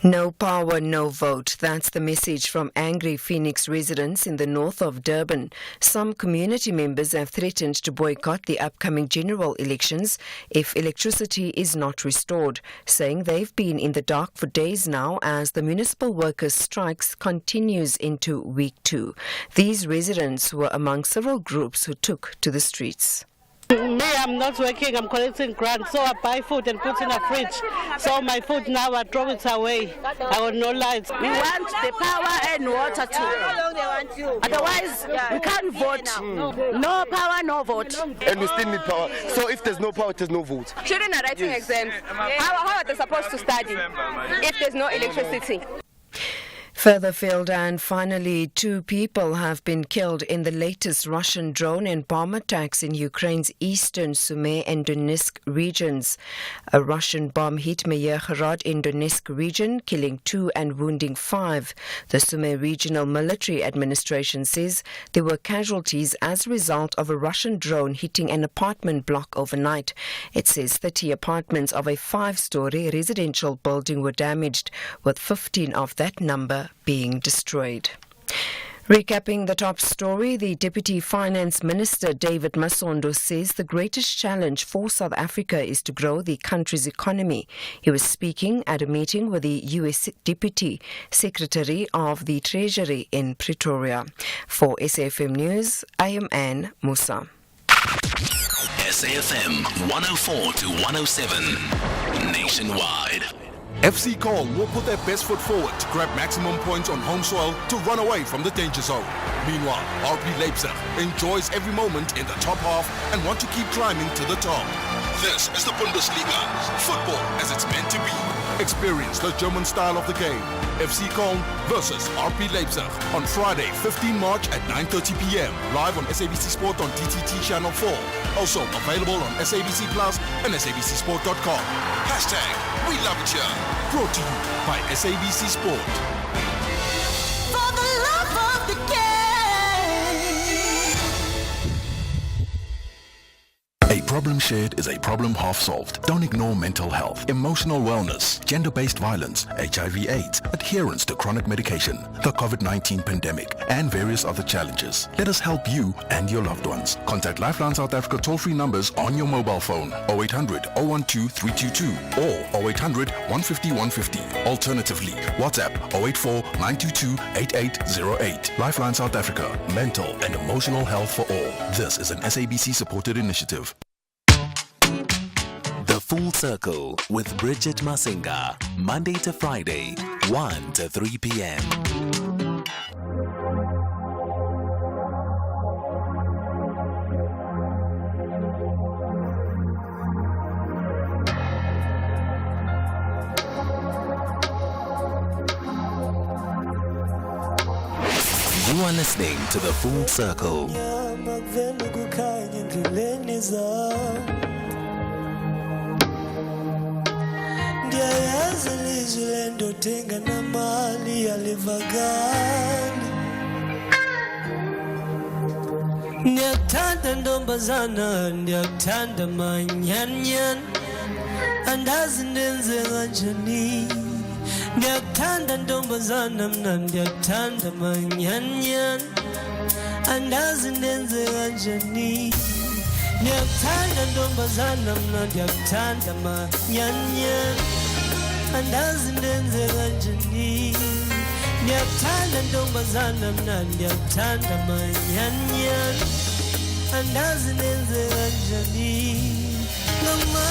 No power, no vote. That's the message from angry Phoenix residents in the north of Durban. Some community members have threatened to boycott the upcoming general elections if electricity is not restored, saying they've been in the dark for days now as the municipal workers' strikes continues into week 2. These residents were among several groups who took to the streets. Me, I'm not working, I'm collecting grants, so I buy food and put in a fridge. So my food now, I throw it away. I got no lights. We want the power and water too. How long they want you? Otherwise, we can't vote. No power, no vote. And we still need power. So if there's no power, there's no vote. Children are writing exams. How are they supposed to study if there's no electricity? Further field, and finally, 2 people have been killed in the latest Russian drone and bomb attacks in Ukraine's eastern Sumy and Donetsk regions. A Russian bomb hit Meyerhorod in Donetsk region, killing 2 and wounding 5. The Sumy Regional Military Administration says there were casualties as a result of a Russian drone hitting an apartment block overnight. It says 30 apartments of a 5-story residential building were damaged, with 15 of that number being destroyed. Recapping the top story, the Deputy Finance Minister David Masondo says the greatest challenge for South Africa is to grow the country's economy. He was speaking at a meeting with the US Deputy Secretary of the Treasury in Pretoria. For SAFM News, I am Anne Musa. SAFM 104 to 107 nationwide. FC Kong will put their best foot forward to grab maximum points on home soil to run away from the danger zone. Meanwhile, RB Leipzig enjoys every moment in the top half and want to keep climbing to the top. This is the Bundesliga, football as it's meant to be. Experience the German style of the game. FC Kong versus RB Leipzig on Friday, 15 March at 9:30 p.m. Live on SABC Sport on DTT Channel 4. Also available on SABC Plus and SABCSport.com. # We Love It Here. Brought to you by SABC Sport. For the love of the game. A problem shared is a problem half solved. Don't ignore mental health, emotional wellness, gender-based violence, HIV/AIDS, adherence to chronic medication, the COVID-19 pandemic, and various other challenges. Let us help you and your loved ones. Contact Lifeline South Africa toll-free numbers on your mobile phone, 0800 012 322 or 0800 150 150. Alternatively, WhatsApp 084 922 8808. Lifeline South Africa, mental and emotional health for all. This is an SABC-supported initiative. The Full Circle with Bridget Masinga, Monday to Friday, 1 to 3 p.m. You are listening to The Full Circle. Ndiyakuthanda ntombazana, ndiyakuthanda manyanyan, andazi ndenze kanjani. Ndiyakuthanda ntombazana, mna ndiyakuthanda manyanyan, andazi ndenze kanjani. Ndiyakuthanda ntombazana, mna ndiyakuthanda manyanyan, andazi ndenze kanjani. Ndiyakuthanda ntombazana, mna ndiyakuthanda manyanyan, andazi ndenze kanjani. Ngama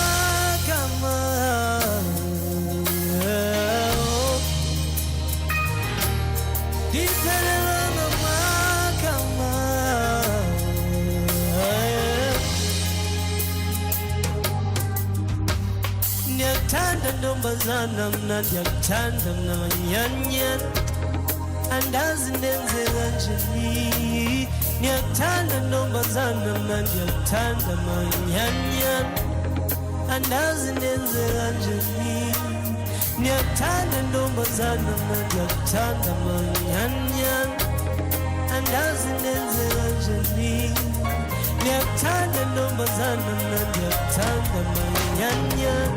Ndiyakuthanda ntombazana mna ndiyakuthanda mna manyanyan andazi ndenze kanjani ndiyakuthanda ntombazana mna ndiyakuthanda manyanyan andazi ndenze kanjani ndiyakuthanda ntombazana mna ndiyakuthanda manyanyan andazi ndenze kanjani ndiyakuthanda ntombazana mna ndiyakuthanda manyanyan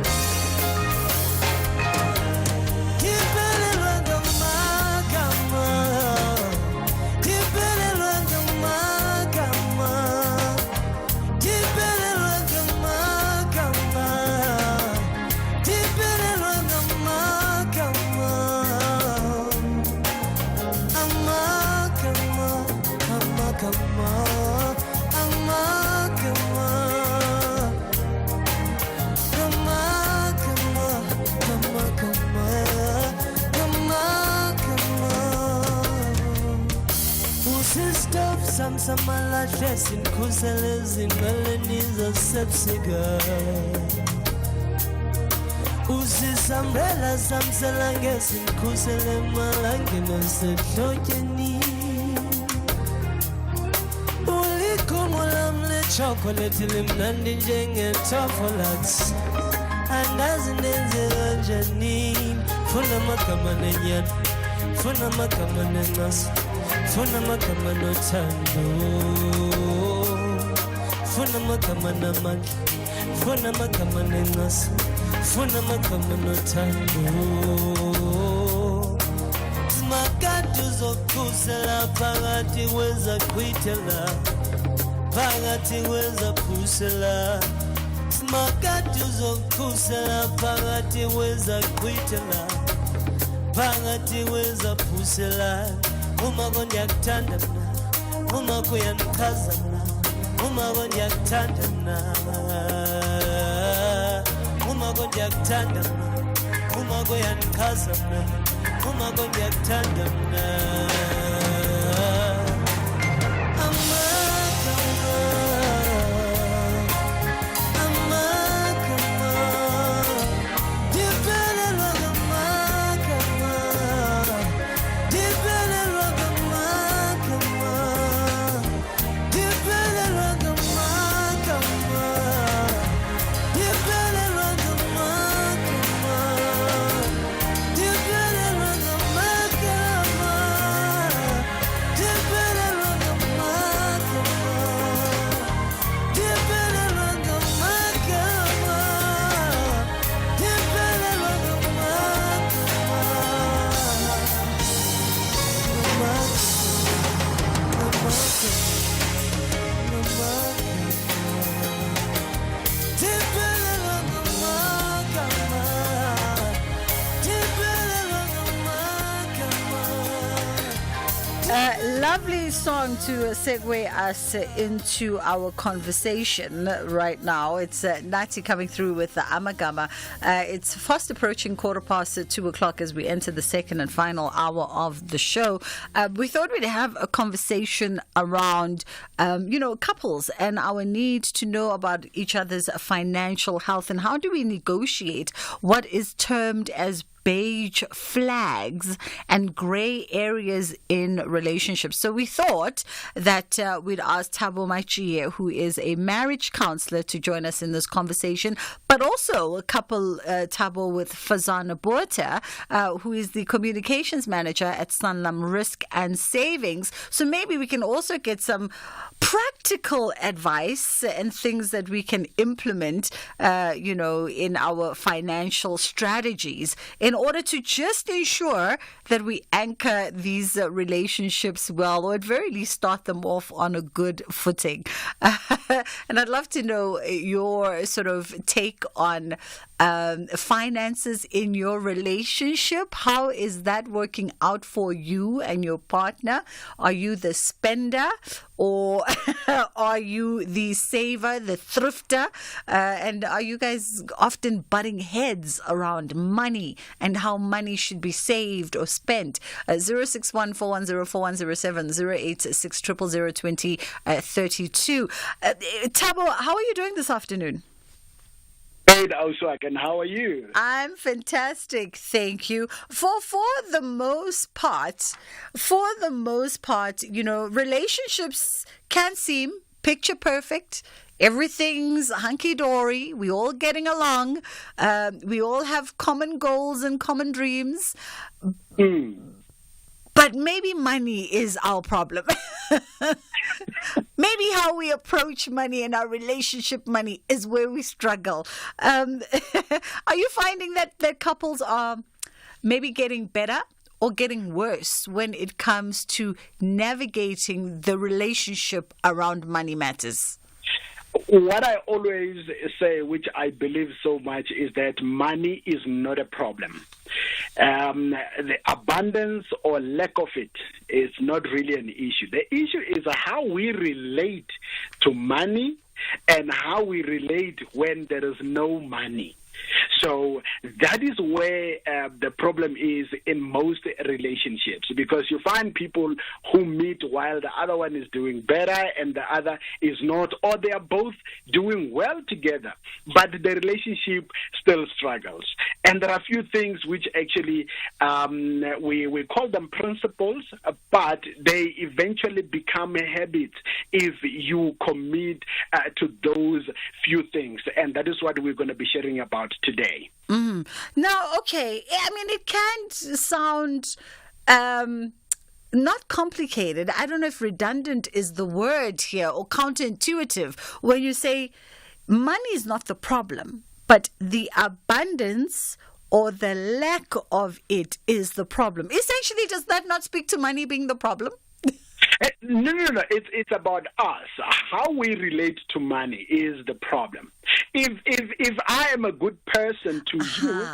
Samsamala dressing kuseles in melodies of sepsiga Usis umbrella samsalanges in kusele malangina setokeni Ulikomolamle chocolate limnandi jenge tofolats Andazinenze ranjanin Funa makamanenyan Funa makamanenas Funa makamano tando Funa makamana man Funa makamane nas Funa makamano tando Smakatu zokusela Pagati weza kuitela Pagati weza pusela Smakatu zokusela Pagati weza kuitela Pagati weza pusela Umago ndiyakuthanda mna Umago yanikaza mna Umago ndiyakuthanda mna Umago ndiyakuthanda mna Umago yanikaza mna Umago ndiyakuthanda mna Lovely song to segue us into our conversation right now. It's Nati coming through with the Amagama. It's fast approaching 2:15 as we enter the second and final hour of the show. We thought we'd have a conversation around, couples and our need to know about each other's financial health and how do we negotiate what is termed as beige flags and gray areas in relationships. So we thought that we'd ask Thabo Machie, who is a marriage counselor, to join us in this conversation, but also a couple, Thabo, with Fazana Botha, who is the communications manager at Sanlam Risk and Savings. So maybe we can also get some practical advice and things that we can implement, in our financial strategies in order to just ensure that we anchor these relationships well, or at very least start them off on a good footing. And I'd love to know your sort of take on finances in your relationship. How is that working out for you and your partner? Are you the spender, or are you the saver, the thrifter? And are you guys often butting heads around money and how money should be saved or spent? 061-410-4107, 086-000-2032. Thabo, how are you doing this afternoon? great, Auswak, and how are you? I'm fantastic, thank you. For the most part, relationships can seem picture perfect. Everything's hunky-dory. We all getting along. We all have common goals and common dreams. But maybe money is our problem. Maybe how we approach money and our relationship money is where we struggle. Are you finding that couples are maybe getting better or getting worse when it comes to navigating the relationship around money matters? What I always say, which I believe so much, is that money is not a problem. The abundance or lack of it is not really an issue. The issue is how we relate to money and how we relate when there is no money. So that is where the problem is in most relationships, because you find people who meet while the other one is doing better and the other is not, or they are both doing well together, but the relationship still struggles. And there are a few things which actually we call them principles, but they eventually become a habit if you commit to those few things. And that is what we're going to be sharing about today. Now, okay, I mean, it can sound not complicated. I don't know if redundant is the word here, or counterintuitive, when you say money is not the problem, but the abundance or the lack of it is the problem. Essentially, does that not speak to money being the problem? No. It's about us. How we relate to money is the problem. If I am a good person to you,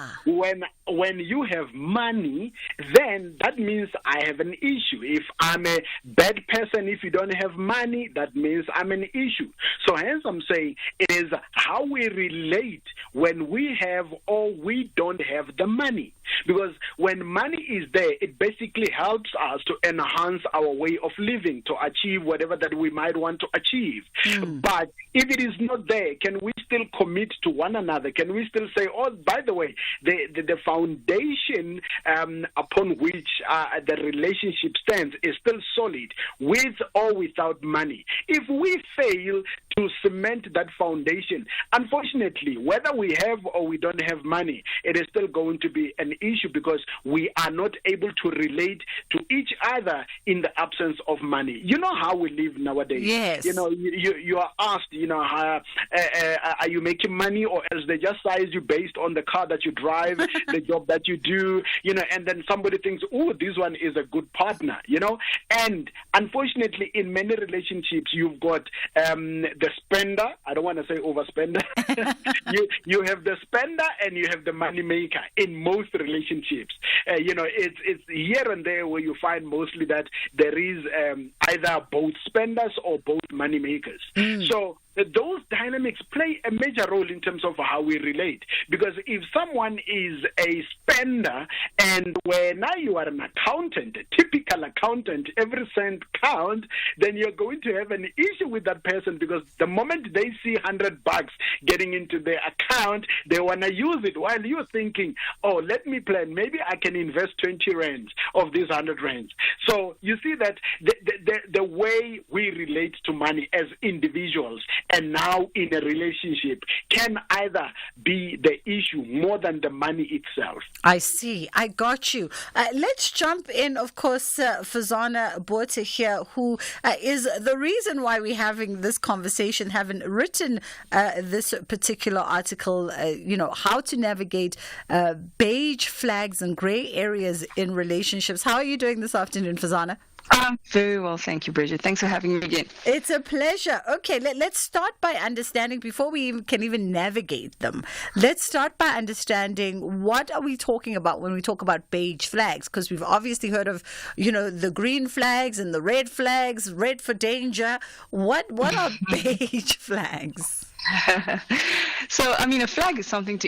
when you have money, then that means I have an issue. If I'm a bad person, if you don't have money, that means I'm an issue. So hence I'm saying it is how we relate when we have or we don't have the money. Because when money is there, it basically helps us to enhance our way of living, to achieve whatever that we might want to achieve. But if it is not there, can we still commit to one another? Can we still say, oh, by the way, the foundation upon which the relationship stands is still solid, with or without money? If we fail to cement that foundation, unfortunately, whether we have or we don't have money, it is still going to be an issue, because we are not able to relate to each other in the absence of money. You know how we live nowadays. Yes. You know, you are asked, are you making money, or else they just size you based on the car that you drive, the job that you do, and then somebody thinks, oh, this one is a good partner, And unfortunately, in many relationships, you've got the spender. I don't want to say overspender. you have the spender and you have the money maker in most relationships. It's here and there where you find mostly that there is either both spenders or both money makers. So those dynamics play a major role in terms of how we relate. Because if someone is a spender and where now you are an accountant, a typical accountant, every cent count, then you're going to have an issue with that person, because the moment they see $100 getting into their account, they want to use it, while you're thinking, oh, let me plan. Maybe I can invest 20 rands of these 100 rands. So you see that the way we relate to money as individuals and now in a relationship can either be the issue more than the money itself. I see. I got you. Let's jump in, of course, Fazana Botha here, who is the reason why we're having this conversation, having written this particular article, how to navigate beige flags and gray areas in relationships. How are you doing this afternoon, Fazana? Very well, thank you, Bridget. Thanks for having me again. It's a pleasure. Okay, let's start by understanding, before we can even navigate them, let's start by understanding what are we talking about when we talk about beige flags, because we've obviously heard of, the green flags and the red flags, red for danger. What are beige flags? So, a flag is something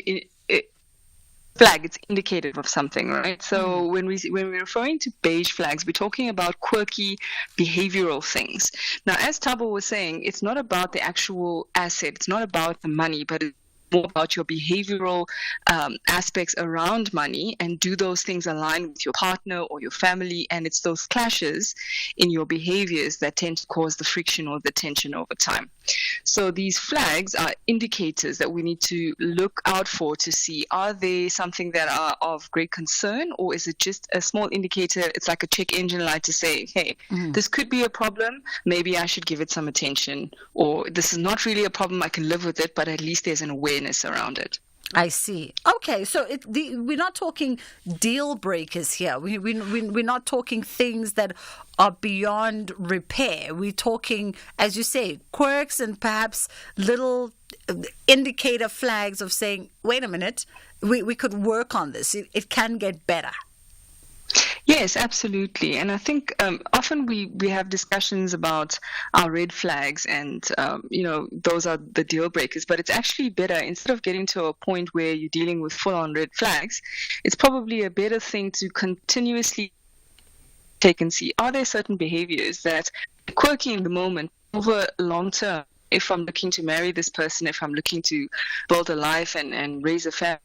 it's indicative of something, right? So when we're referring to beige flags, we're talking about quirky behavioral things. Now, as Thabo was saying, it's not about the actual asset, it's not about the money, but it's more about your behavioral aspects around money, and do those things align with your partner or your family? And it's those clashes in your behaviors that tend to cause the friction or the tension over time. So these flags are indicators that we need to look out for to see, are they something that are of great concern, or is it just a small indicator? It's like a check engine light to say, hey, this could be a problem, maybe I should give it some attention, or this is not really a problem, I can live with it, but at least there's an awareness around it. I see. Okay, so we're not talking deal breakers here. We're not talking things that are beyond repair. We're talking, as you say, quirks and perhaps little indicator flags of saying, wait a minute, we could work on this. It can get better. Yes, absolutely. And I think often we have discussions about our red flags and, those are the deal breakers. But it's actually better, instead of getting to a point where you're dealing with full-on red flags, it's probably a better thing to continuously take and see, are there certain behaviors that are quirky in the moment over long term? If I'm looking to marry this person, if I'm looking to build a life and raise a family,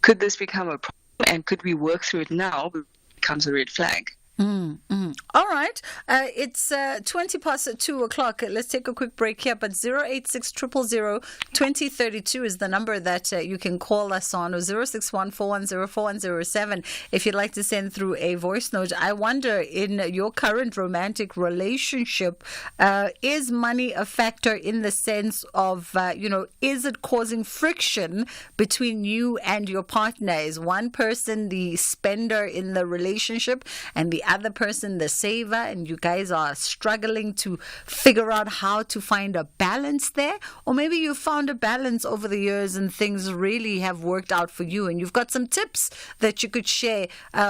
could this become a problem? And could we work through it now? Becomes a red flag. All right. It's 20 past 2 o'clock. Let's take a quick break here. But 086 000 2032 is the number that you can call us on, or 061 410 4107 if you'd like to send through a voice note. I wonder, in your current romantic relationship, is money a factor in the sense of, is it causing friction between you and your partner? Is one person the spender in the relationship and the other person the saver, and you guys are struggling to figure out how to find a balance there? Or maybe you found a balance over the years and things really have worked out for you, and you've got some tips that you could share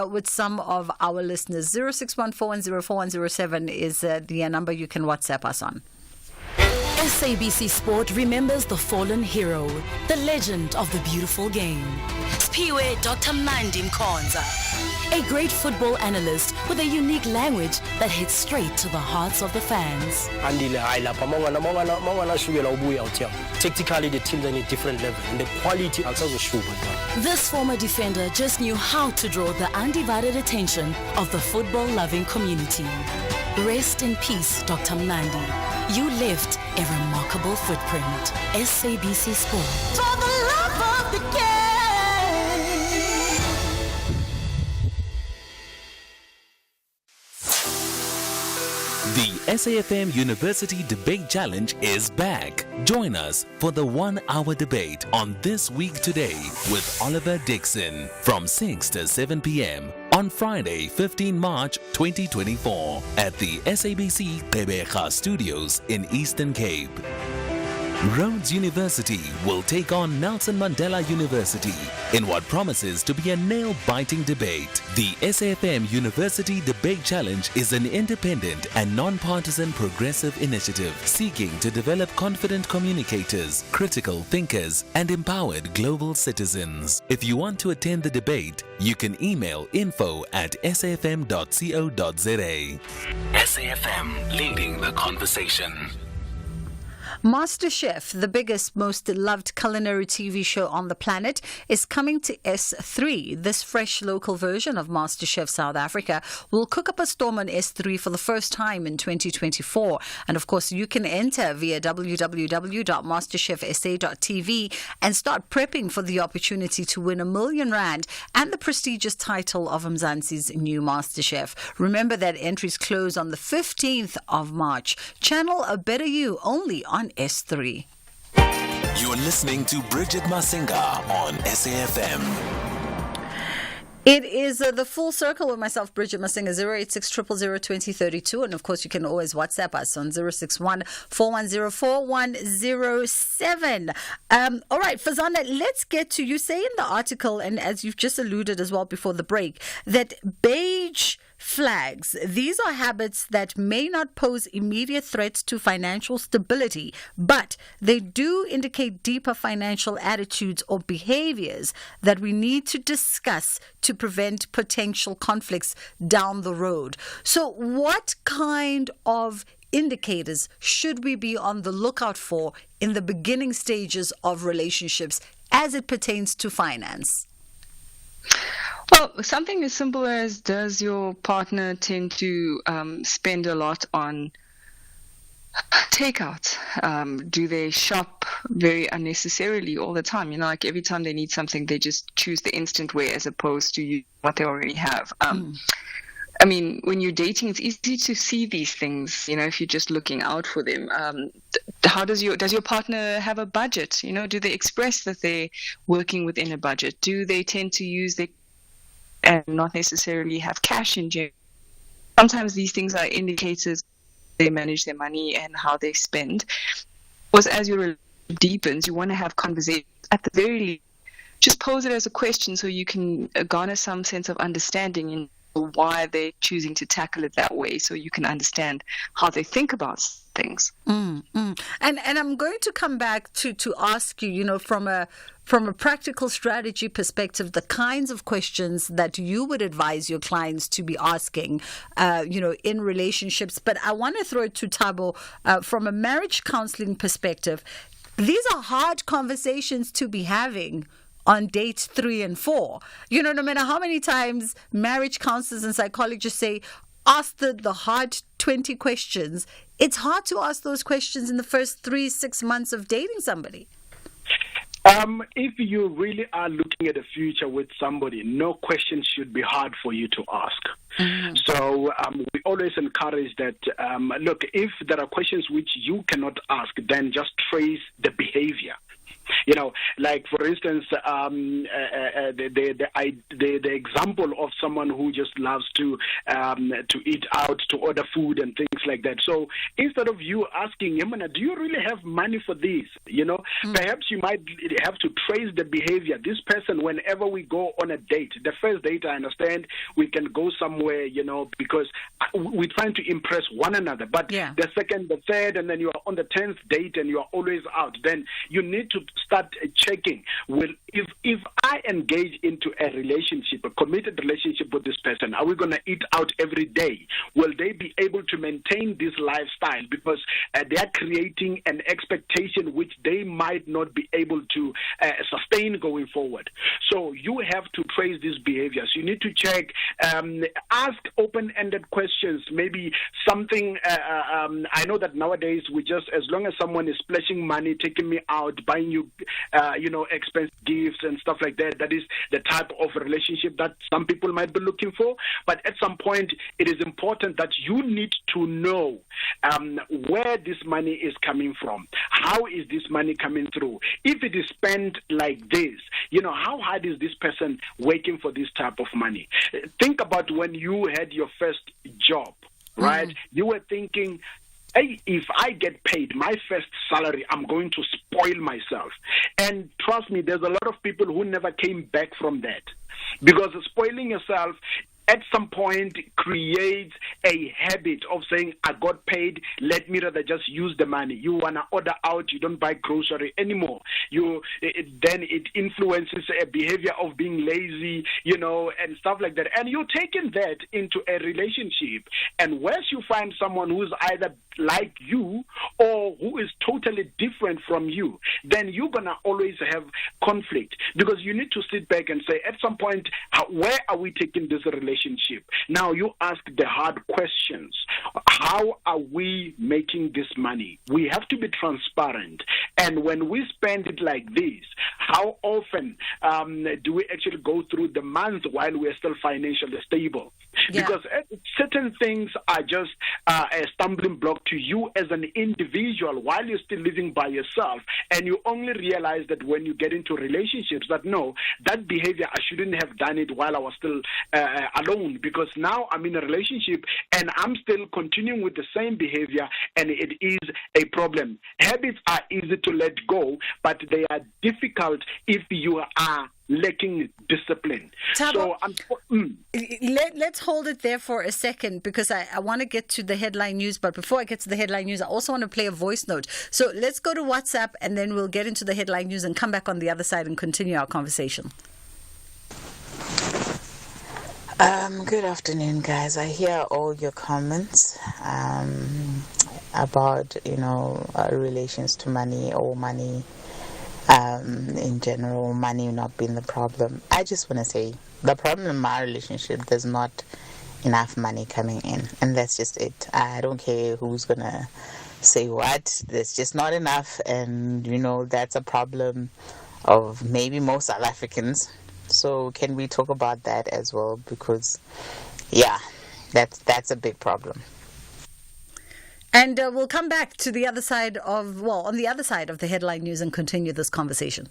with some of our listeners. 061 410 4107 is the number you can WhatsApp us on. SABC Sport remembers the fallen hero, the legend of the beautiful game. Spiwe Dr. Mnandi Mkhonza, a great football analyst with a unique language that hits straight to the hearts of the fans. Tactically, the teams are in a different level, and the quality also shows. This former defender just knew how to draw the undivided attention of the football-loving community. Rest in peace, Dr. Mnandi. You left a remarkable footprint. SABC Sport. For the love of the game. The SAFM University Debate Challenge is back. Join us for the 1-hour debate on This Week Today with Oliver Dixon from 6 to 7 p.m. on Friday, 15 March 2024 at the SABC Gqeberha Studios in Eastern Cape. Rhodes University will take on Nelson Mandela University in what promises to be a nail-biting debate. The SAFM University Debate Challenge is an independent and non-partisan progressive initiative seeking to develop confident communicators, critical thinkers, and empowered global citizens. If you want to attend the debate, you can email info@safm.co.za. SAFM, leading the conversation. MasterChef, the biggest, most loved culinary TV show on the planet, is coming to S3. This fresh local version of MasterChef South Africa will cook up a storm on S3 for the first time in 2024. And of course, you can enter via www.masterchefsa.tv and start prepping for the opportunity to win R1 million and the prestigious title of Mzansi's new MasterChef. Remember that entries close on the 15th of March. Channel A Better You only on S3. You're listening to Bridget Masinga on SAFM. It is the full circle with myself, Bridget Masinga, 086 000 2032. And of course, you can always WhatsApp us on 061 410 4107. All right, Fazana, let's get to, you say in the article, and as you've just alluded as well before the break, that beige flags, these are habits that may not pose immediate threats to financial stability, but they do indicate deeper financial attitudes or behaviors that we need to discuss to prevent potential conflicts down the road. So what kind of indicators should we be on the lookout for in the beginning stages of relationships as it pertains to finance? Well, something as simple as, does your partner tend to spend a lot on takeout? Do they shop very unnecessarily all the time? You know, like every time they need something, they just choose the instant way as opposed to what they already have. I mean, when you're dating, it's easy to see these things, you know, if you're just looking out for them. How does your partner have a budget? You know, do they express that they're working within a budget? Do they tend to use their and not necessarily have cash in general? Sometimes these things are indicators they manage their money and how they spend. Because as your relationship deepens, you want to have conversations at the very least. Just pose it as a question so you can garner some sense of understanding in why they're choosing to tackle it that way, so you can understand how they think about things. And I'm going to come back to ask you, you know, from a practical strategy perspective, the kinds of questions that you would advise your clients to be asking, you know, in relationships. But I want to throw it to Thabo from a marriage counseling perspective. These are hard conversations to be having on dates 3 and 4. You know, no matter how many times marriage counselors and psychologists say, ask the hard 20 questions, it's hard to ask those questions in the first 3-6 months of dating somebody. If you really are looking at the future with somebody, no question should be hard for you to ask. So we always encourage that, look, if there are questions which you cannot ask, then just trace the behavior. You know, like for instance, the example of someone who just loves to eat out, to order food and things like that. So instead of you asking him, do you really have money for this? You know, perhaps you might have to trace the behavior. This person, whenever we go on a date, the first date, I understand we can go somewhere, you know, because we're trying to impress one another. But the second, the third, and then you are on the 10th date and you are always out, then you need to start checking. Well, if I engage into a relationship, a committed relationship with this person, are we going to eat out every day? Will they be able to maintain this lifestyle? Because they are creating an expectation which they might not be able to sustain going forward. So you have to trace these behaviors. You need to check, ask open-ended questions, maybe something, I know that nowadays we just, as long as someone is splashing money, taking me out, buying you, you know, expensive gifts and stuff like that, that is the type of relationship that some people might be looking for. But at some point, it is important that you need to know where this money is coming from. How is this money coming through? If it is spent like this, you know, how hard is this person working for this type of money? Think about when you had your first job, right? You were thinking, hey, if I get paid my first salary, I'm going to spoil myself. And trust me, there's a lot of people who never came back from that. Because spoiling yourself at some point creates a habit of saying, I got paid, let me rather just use the money. You want to order out, you don't buy grocery anymore. Then it influences a behavior of being lazy, you know, and stuff like that. And you're taking that into a relationship. And once you find someone who's either like you or who is totally different from you, then you're going to always have conflict, because you need to sit back and say, at some point, where are we taking this relationship? Now you ask the hard questions. How are we making this money? We have to be transparent. And when we spend it like this, how often do we actually go through the month while we're still financially stable? Because certain things are just a stumbling block to you as an individual while you're still living by yourself, and you only realize that when you get into relationships that, no, that behavior, I shouldn't have done it while I was still alone, because now I'm in a relationship and I'm still continuing with the same behavior, and it is a problem. Habits are easy to let go, but they are difficult if you are lacking discipline. Thabo, let's hold it there for a second, because I want to get to the headline news. But before I get to the headline news, I also want to play a voice note. So let's go to WhatsApp and then we'll get into the headline news and come back on the other side and continue our conversation. Good afternoon, guys. I hear all your comments about, relations to money or money in general, money not being the problem. I just want to say the problem in my relationship, there's not enough money coming in, and that's just it. I don't care who's going to say what. There's just not enough, and, that's a problem of maybe most South Africans. So can we talk about that as well? Because, that's a big problem. And we'll come back to the other side on the other side of the headline news and continue this conversation.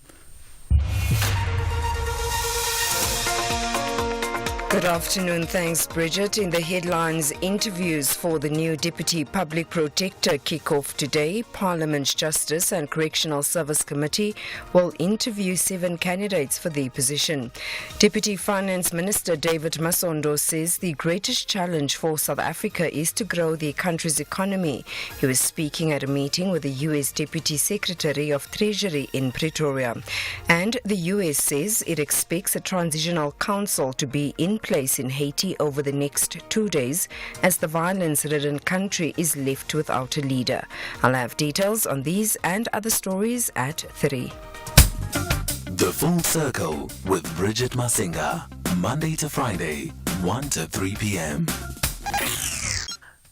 Good afternoon. Thanks, Bridget. In the headlines, interviews for the new Deputy Public Protector kick off today. Parliament's Justice and Correctional Service Committee will interview 7 candidates for the position. Deputy Finance Minister David Masondo says the greatest challenge for South Africa is to grow the country's economy. He was speaking at a meeting with the U.S. Deputy Secretary of Treasury in Pretoria. And the U.S. says it expects a transitional council to be in place in Haiti over the next 2 days as the violence-ridden country is left without a leader. I'll have details on these and other stories at 3. The Full Circle with Bridget Masinga, Monday to Friday, 1 to 3 p.m.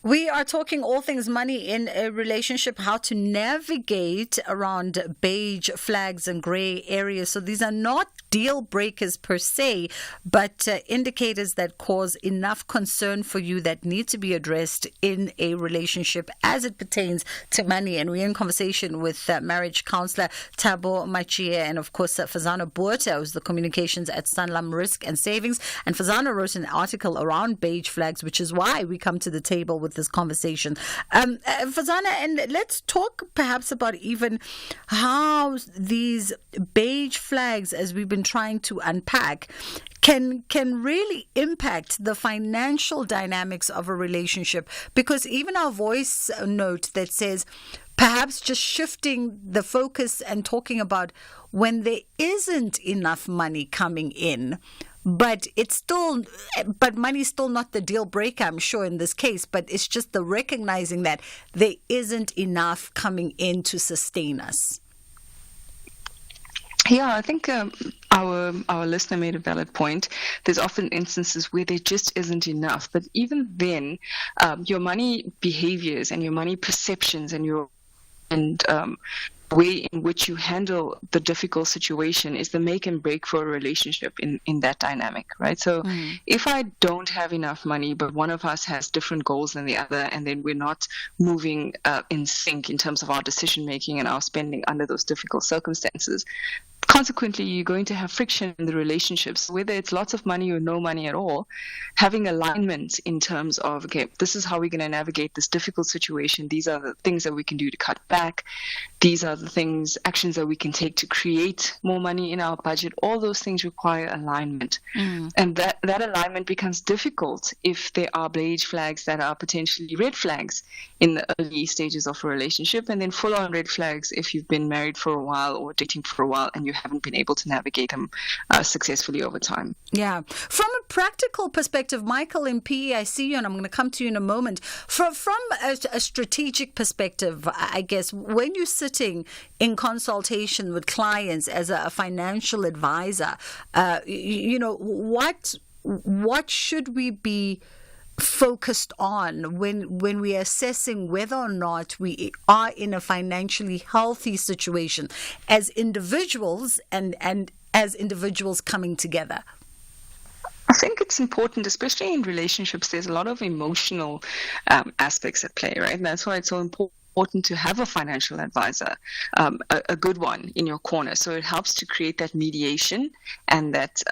We are talking all things money in a relationship, how to navigate around beige flags and gray areas. So these are not deal breakers per se, but indicators that cause enough concern for you that need to be addressed in a relationship as it pertains to money. And we're in conversation with marriage counselor Thabo Machie and, of course, Fazana Buerta, who's the communications at Sanlam Risk and Savings. And Fazana wrote an article around beige flags, which is why we come to the table with this conversation. Fazana, and let's talk perhaps about even how these beige flags, as we've been trying to unpack, can really impact the financial dynamics of a relationship. Because even our voice note that says perhaps just shifting the focus and talking about when there isn't enough money coming in, but money's still not the deal breaker, I'm sure, in this case, but it's just the recognizing that there isn't enough coming in to sustain us. Yeah, I think our listener made a valid point. There's often instances where there just isn't enough. But even then, your money behaviors and your money perceptions and way in which you handle the difficult situation is the make and break for a relationship in that dynamic, right? So if I don't have enough money, but one of us has different goals than the other, and then we're not moving in sync in terms of our decision making and our spending under those difficult circumstances, consequently, you're going to have friction in the relationships, whether it's lots of money or no money at all. Having alignment in terms of, okay, this is how we're going to navigate this difficult situation. These are the things that we can do to cut back. These are the actions that we can take to create more money in our budget. All those things require alignment. And that alignment becomes difficult if there are beige flags that are potentially red flags in the early stages of a relationship, and then full-on red flags if you've been married for a while or dating for a while and you haven't been able to navigate them successfully over time. Yeah. From a practical perspective, Michael in PE, I see you, and I'm going to come to you in a moment. From a strategic perspective, I guess, when you're sitting in consultation with clients as a financial advisor, what should we be focused on when we're assessing whether or not we are in a financially healthy situation as individuals and as individuals coming together? I think it's important, especially in relationships, there's a lot of emotional aspects at play, right? And that's why it's so important to have a financial advisor, a good one in your corner. So it helps to create that mediation and that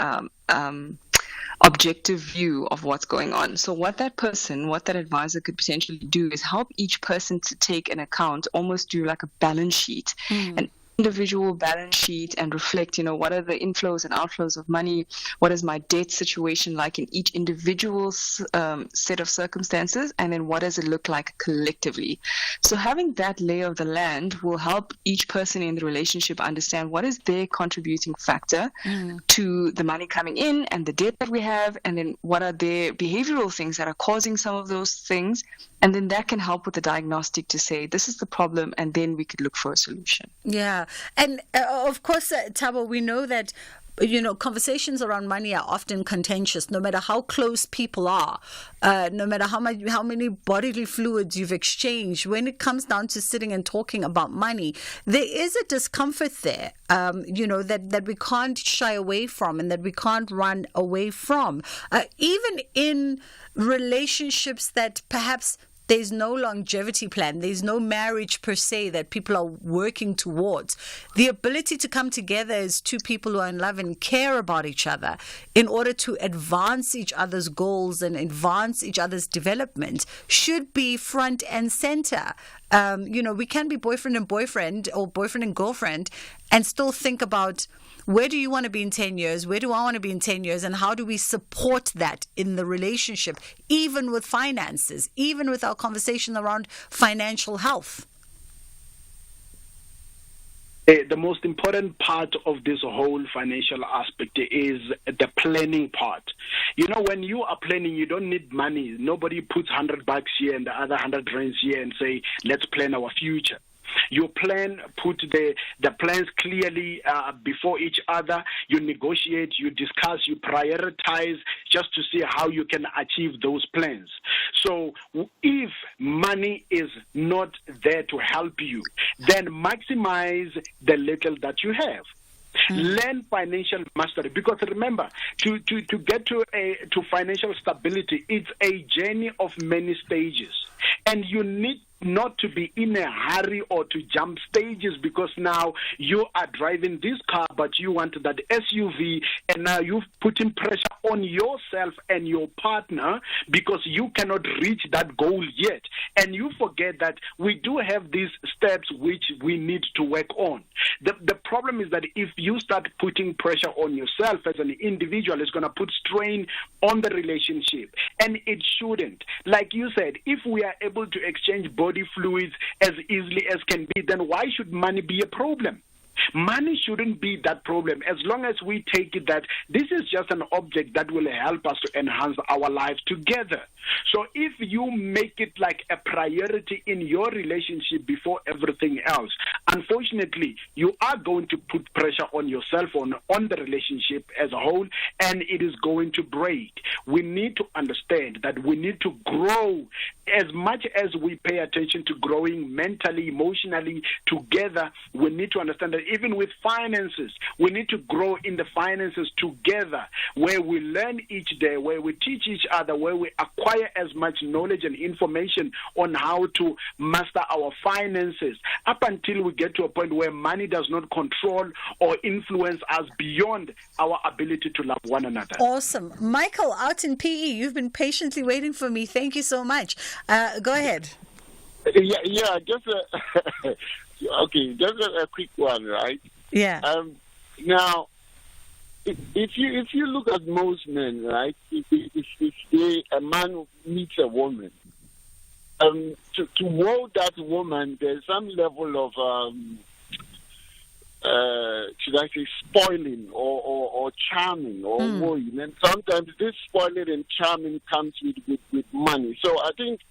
objective view of what's going on. So what that advisor could potentially do is help each person to take an account, almost do like a balance sheet, and individual balance sheet and reflect, what are the inflows and outflows of money? What is my debt situation like in each individual set of circumstances? And then what does it look like collectively? So having that lay of the land will help each person in the relationship understand what is their contributing factor to the money coming in and the debt that we have, and then what are their behavioral things that are causing some of those things. And then that can help with the diagnostic to say, this is the problem, and then we could look for a solution. Yeah. And of course, Thabo, we know that conversations around money are often contentious, no matter how close people are, no matter how many bodily fluids you've exchanged. When it comes down to sitting and talking about money, there is a discomfort there, that we can't shy away from and that we can't run away from. Even in relationships that perhaps there's no longevity plan, there's no marriage per se that people are working towards. The ability to come together as two people who are in love and care about each other in order to advance each other's goals and advance each other's development should be front and center. We can be boyfriend and boyfriend or boyfriend and girlfriend and still think about, where do you want to be in 10 years? Where do I want to be in 10 years? And how do we support that in the relationship, even with finances, even with our conversation around financial health? The most important part of this whole financial aspect is the planning part. When you are planning, you don't need money. Nobody puts $100 here and the other 100 rands here and say, let's plan our future. You plan, put the plans clearly before each other. You negotiate, you discuss, you prioritize just to see how you can achieve those plans. So if money is not there to help you, then maximize the little that you have. Learn financial mastery, because remember, to get to financial stability, it's a journey of many stages, and you need not to be in a hurry or to jump stages, because now you are driving this car but you want that SUV, and now you've putting pressure on yourself and your partner because you cannot reach that goal yet, and you forget that we do have these steps which we need to work on. The problem is that if you start putting pressure on yourself as an individual, it's going to put strain on the relationship, and it shouldn't. Like you said, if we are able to exchange body fluids as easily as can be, then why should money be a problem? Money shouldn't be that problem, as long as we take it that this is just an object that will help us to enhance our lives together. So if you make it like a priority in your relationship before everything else, unfortunately, you are going to put pressure on yourself, on the relationship as a whole, and it is going to break. We need to understand that we need to grow as much as we pay attention to growing mentally, emotionally together. We need to understand that even with finances, we need to grow in the finances together, where we learn each day, where we teach each other, where we acquire as much knowledge and information on how to master our finances, up until we get to a point where money does not control or influence us beyond our ability to love one another. Awesome. Michael, out in PE, you've been patiently waiting for me. Thank you so much. Go ahead. Yeah, just okay, just a quick one, right? Yeah. Now, if you look at most men, right? If a man meets a woman, to woo that woman, there's some level of should I say spoiling or charming or wooing, and sometimes this spoiling and charming comes with money. So I think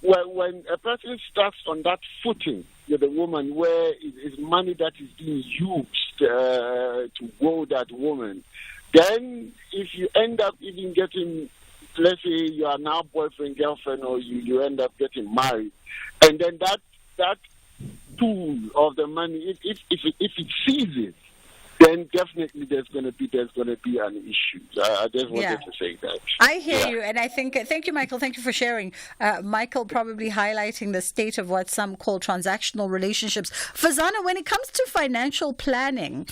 when a person starts on that footing with a woman where it's money that is being used to woo that woman, then if you end up even getting, let's say you are now boyfriend, girlfriend, or you end up getting married, and then that pool of the money, if it seizes, then think definitely there's going to be an issue. I just wanted to say that. I hear you, and I think thank you, Michael. Thank you for sharing. Michael probably highlighting the state of what some call transactional relationships. Fazana, when it comes to financial planning,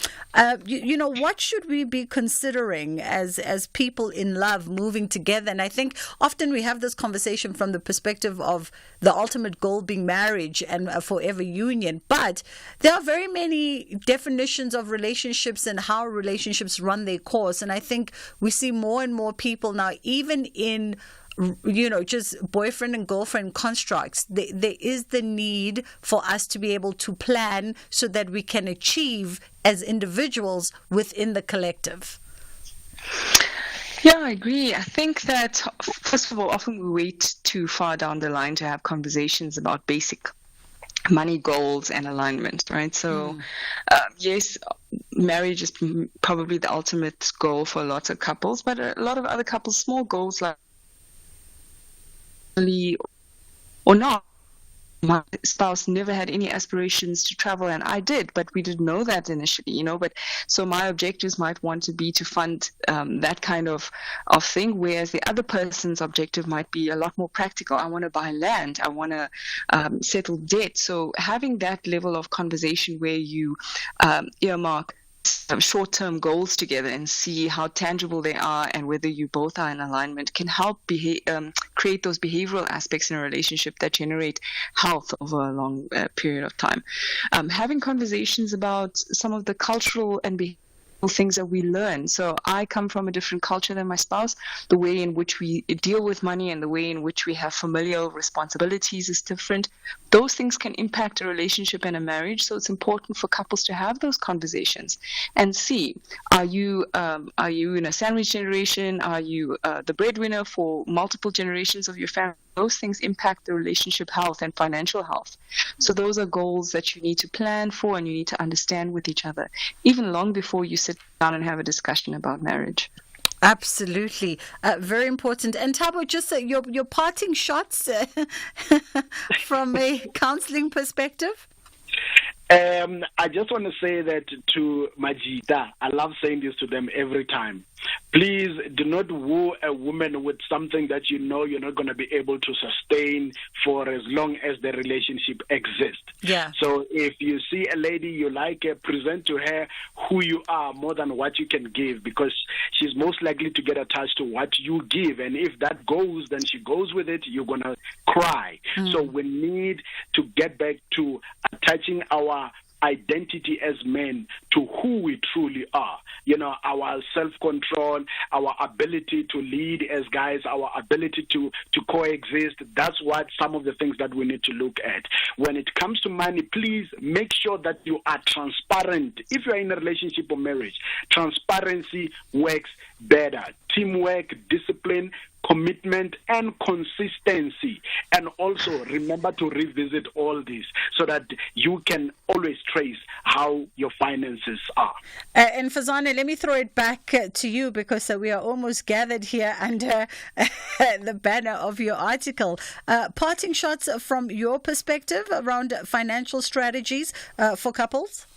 you know, what should we be considering as people in love moving together? And I think often we have this conversation from the perspective of the ultimate goal being marriage and a forever union, but there are very many definitions of relationships and how relationships run their course. And I think we see more and more people now, even in, you know, just boyfriend and girlfriend constructs, there is the need for us to be able to plan so that we can achieve as individuals within the collective. Yeah, I agree. I think that, first of all, often we wait too far down the line to have conversations about basic money goals and alignment, right? So, yes, marriage is probably the ultimate goal for lots of couples, but a lot of other couples, small goals like or not. My spouse never had any aspirations to travel, and I did, but we didn't know that initially, you know. But so my objectives might want to be to fund that kind of thing, whereas the other person's objective might be a lot more practical. I want to buy land, I want to settle debt. So having that level of conversation where you earmark short-term goals together and see how tangible they are and whether you both are in alignment can help create those behavioral aspects in a relationship that generate health over a long period of time. Having conversations about some of the cultural and behavioral things that we learn. So I come from a different culture than my spouse. The way in which we deal with money and the way in which we have familial responsibilities is different. Those things can impact a relationship and a marriage. So it's important for couples to have those conversations and see, are you in a sandwich generation? Are you the breadwinner for multiple generations of your family? Those things impact the relationship health and financial health. So those are goals that you need to plan for and you need to understand with each other, even long before you sit down and have a discussion about marriage. Absolutely. Very important. And Thabo, just your parting shots from a counseling perspective? I just want to say that to Majita, I love saying this to them every time. Please do not woo a woman with something that you know you're not going to be able to sustain for as long as the relationship exists. Yeah. So if you see a lady you like, present to her who you are more than what you can give, because she's most likely to get attached to what you give. And if that goes, then she goes with it, you're going to cry. So we need to get back to attaching our identity as men to who we truly are. You know, our self-control, our ability to lead as guys, our ability to coexist. That's what some of the things that we need to look at. When it comes to money, please make sure that you are transparent. If you're in a relationship or marriage, transparency works better. Teamwork, discipline, commitment, and consistency. And also remember to revisit all this so that you can always trace how your finances are. And Fazana, let me throw it back to you because we are almost gathered here under the banner of your article. Parting shots from your perspective around financial strategies for couples?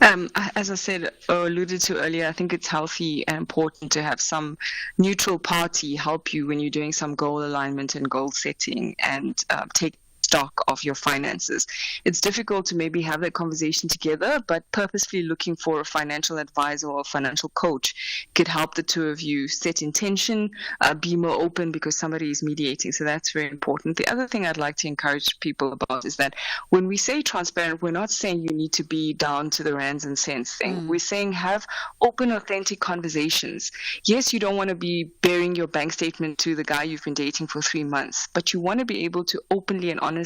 As I said or alluded to earlier, I think it's healthy and important to have some neutral party help you when you're doing some goal alignment and goal setting and take stock of your finances. It's difficult to maybe have that conversation together, but purposefully looking for a financial advisor or a financial coach could help the two of you set intention, be more open because somebody is mediating. So that's very important. The other thing I'd like to encourage people about is that when we say transparent, we're not saying you need to be down to the rands and cents thing. We're saying have open, authentic conversations. Yes, you don't want to be bearing your bank statement to the guy you've been dating for 3 months, but you want to be able to openly and honestly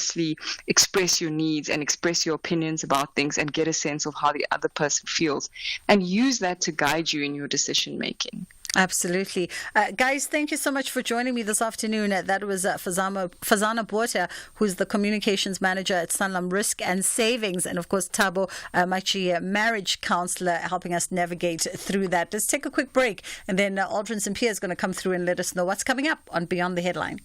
express your needs and express your opinions about things and get a sense of how the other person feels and use that to guide you in your decision making. Absolutely. Guys, thank you so much for joining me this afternoon. That was Fazana Botha, who's the communications manager at Sanlam Risk and Savings, and of course Thabo Machi, marriage counselor, helping us navigate through that. Let's take a quick break, and then Aldrin St. Pierre is going to come through and let us know what's coming up on Beyond the Headline.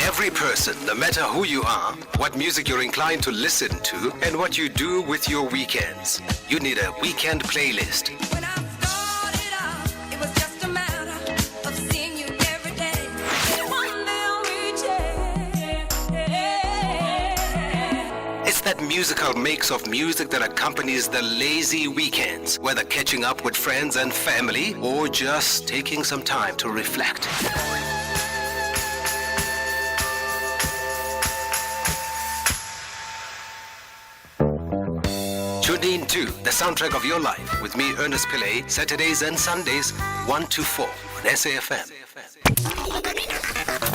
every person, no matter who you are, what music you're inclined to listen to, and what you do with your weekends. You need a weekend playlist. It's that musical mix of music that accompanies the lazy weekends, whether catching up with friends and family or just taking some time to reflect. Tune in to The Soundtrack of Your Life with me, Ernest Pillay, Saturdays and Sundays, 1 to 4 on SAFM.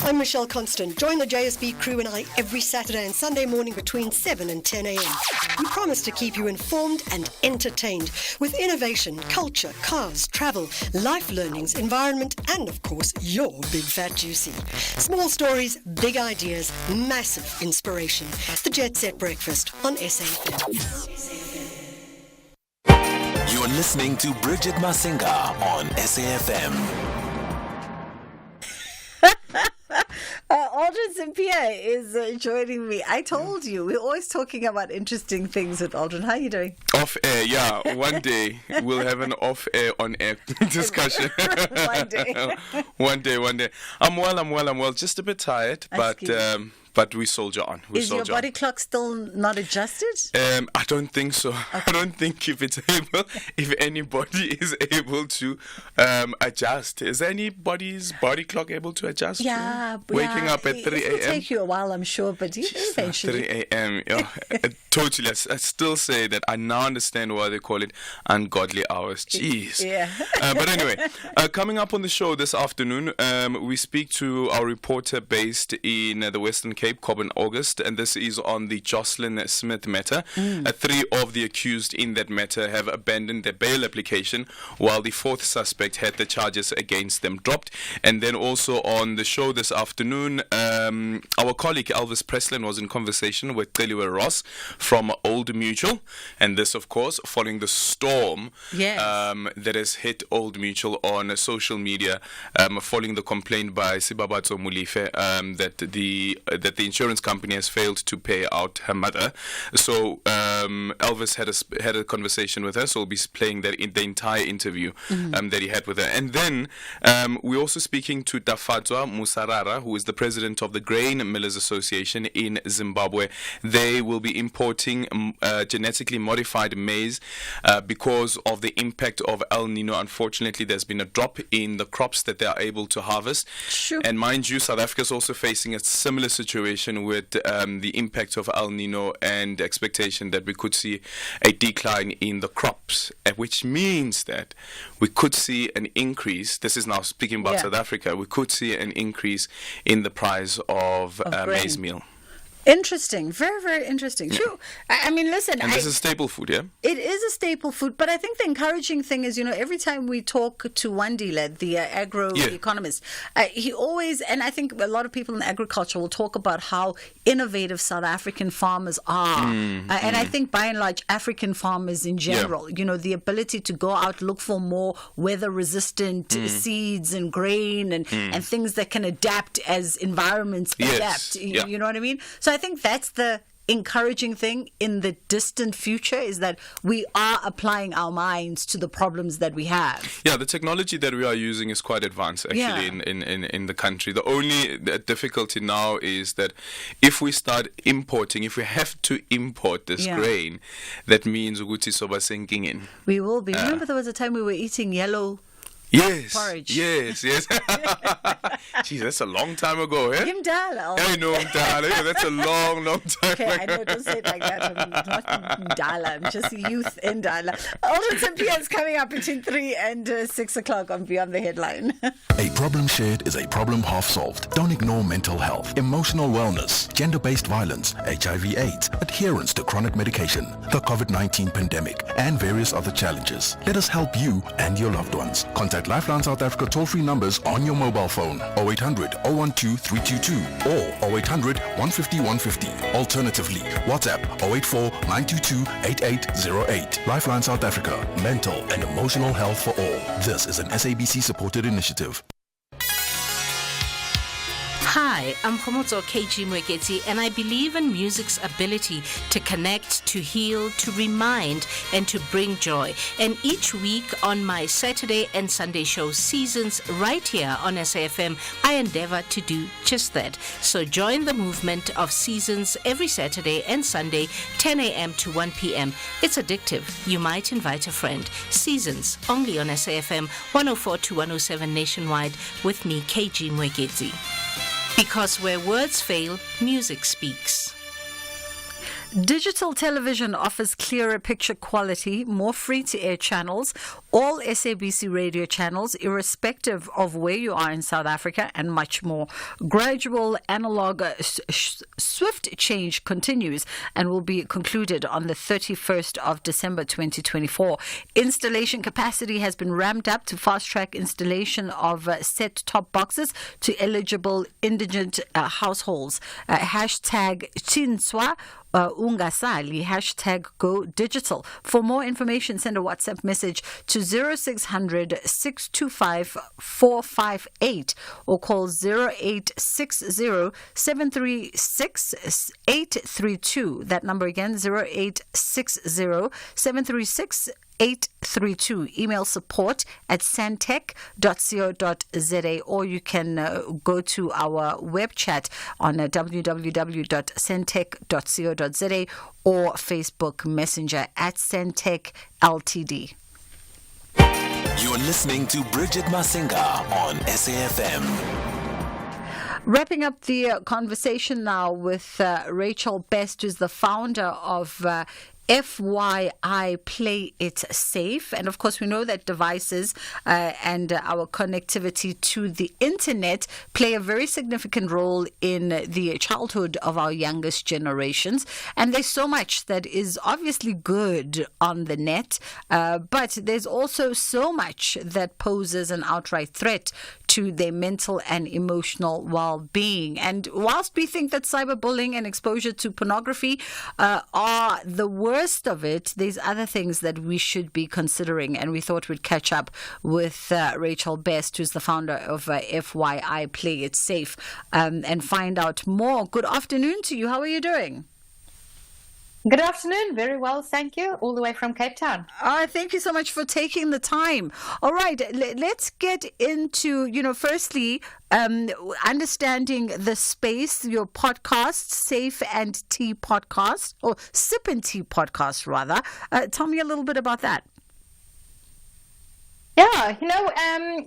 I'm Michelle Constant. Join the JSB crew and I every Saturday and Sunday morning between 7 and 10 a.m. We promise to keep you informed and entertained with innovation, culture, cars, travel, life learnings, environment, and of course, your big fat juicy. Small stories, big ideas, massive inspiration. The Jet Set Breakfast on SAFM. You're listening to Bridget Masinga on SAFM. Aldrin St-Pierre is joining me. I told you, we're always talking about interesting things with Aldrin. How are you doing? Off air, yeah. One day we'll have an off air, on air discussion. One day. I'm well. Just a bit tired, but we soldier on. Is your body clock still not adjusted? I don't think so. Okay. I don't think if anybody is able to adjust. Is anybody's body clock able to adjust? Yeah. Waking up at 3 a.m. It will take you a while, I'm sure, but eventually. 3 a.m. Totally. I still say that I now understand why they call it ungodly hours. Jeez. Yeah. But anyway, coming up on the show this afternoon, we speak to our reporter based in the Western Cape, Cobb, August, and this is on the Jocelyn Smith matter. 3 of the accused in that matter have abandoned their bail application, while the 4th suspect had the charges against them dropped. And then also on the show this afternoon, our colleague Elvis Preslin was in conversation with Celiwe Ross from Old Mutual, and this, of course, following the storm that has hit Old Mutual on social media, following the complaint by Sibabatso Mulife that the insurance company has failed to pay out her mother. So Elvis had a conversation with her, so we'll be playing that in the entire interview that he had with her. And then we're also speaking to Dafatswa Musarara, who is the president of the Grain Millers Association in Zimbabwe. They will be importing genetically modified maize because of the impact of El Nino. Unfortunately, there's been a drop in the crops that they are able to harvest. Sure. And mind you, South Africa is also facing a similar situation with the impact of El Nino and expectation that we could see a decline in the crops, which means that we could see an increase. This is now speaking about South Africa. We could see an increase in the price of maize meal. Interesting. Very, very interesting. Yeah. Sure. I mean, listen. And this is staple food, yeah? It is a staple food, but I think the encouraging thing is, every time we talk to Wandile, the agro-economist, he always, and I think a lot of people in agriculture will talk about how innovative South African farmers are. And I think by and large, African farmers in general, the ability to go out, look for more weather-resistant seeds and grain and things that can adapt as environments adapt. You know what I mean? So I think that's the encouraging thing in the distant future, is that we are applying our minds to the problems that we have. Yeah, the technology that we are using is quite advanced actually in the country. The only difficulty now is that if we start importing, if we have to import this grain, that means ukuthi soba senkingeni. We will be. Remember there was a time we were eating yellow porridge. Yes. Jeez, that's a long time ago, eh? Mdala. I know Mdala. That's a long time ago. I know, don't say it like that. I'm not Mdala. I'm just youth in Dala. Aldrin St-Pierre is coming up between 3 and 6 o'clock on Beyond the Headline. A problem shared is a problem half solved. Don't ignore mental health, emotional wellness, gender-based violence, HIV/AIDS, adherence to chronic medication, the COVID-19 pandemic, and various other challenges. Let us help you and your loved ones. Contact Lifeline South Africa toll-free numbers on your mobile phone, 0800 012 322 or 0800 150 150. Alternatively, WhatsApp 084 922 8808. Lifeline South Africa, mental and emotional health for all. This is an SABC-supported initiative. Hi, I'm Khomotso KG Mweketi, and I believe in music's ability to connect, to heal, to remind, and to bring joy. And each week on my Saturday and Sunday show Seasons right here on SAFM, I endeavor to do just that. So join the movement of Seasons every Saturday and Sunday, 10 a.m. to 1 p.m. It's addictive. You might invite a friend. Seasons, only on SAFM 104 to 107 nationwide with me, KG Mweketi. Because where words fail, music speaks. Digital television offers clearer picture quality, more free-to-air channels, all SABC radio channels, irrespective of where you are in South Africa, and much more. Gradual analog swift change continues and will be concluded on the 31st of December 2024. Installation capacity has been ramped up to fast-track installation of set-top boxes to eligible indigent households. Hashtag Chinswa Ungasali, hashtag Go Digital. For more information, send a WhatsApp message to 0600 625 458 or call 0860 736 832. That number again, 0860 736 832. Email support@santech.co.za, or you can go to our web chat on www.santech.co.za or Facebook Messenger @Santech Ltd. You're listening to Bridget Masinga on SAFM. Wrapping up the conversation now with Rachel Best, who's the founder of FYI Play It Safe. And of course, we know that devices and our connectivity to the internet play a very significant role in the childhood of our youngest generations. And there's so much that is obviously good on the net, but there's also so much that poses an outright threat to their mental and emotional well-being. And whilst we think that cyberbullying and exposure to pornography are the worst of it, there's other things that we should be considering. And we thought we'd catch up with Rachel Best, who's the founder of FYI Play It Safe, and find out more. Good afternoon to you. How are you doing? Good afternoon. Very well, thank you. All the way from Cape Town. Thank you so much for taking the time. All right, let's get into, firstly, understanding the space, your podcast, Safe and Tea podcast, or Sip and Tea podcast, rather. Tell me a little bit about that. Yeah,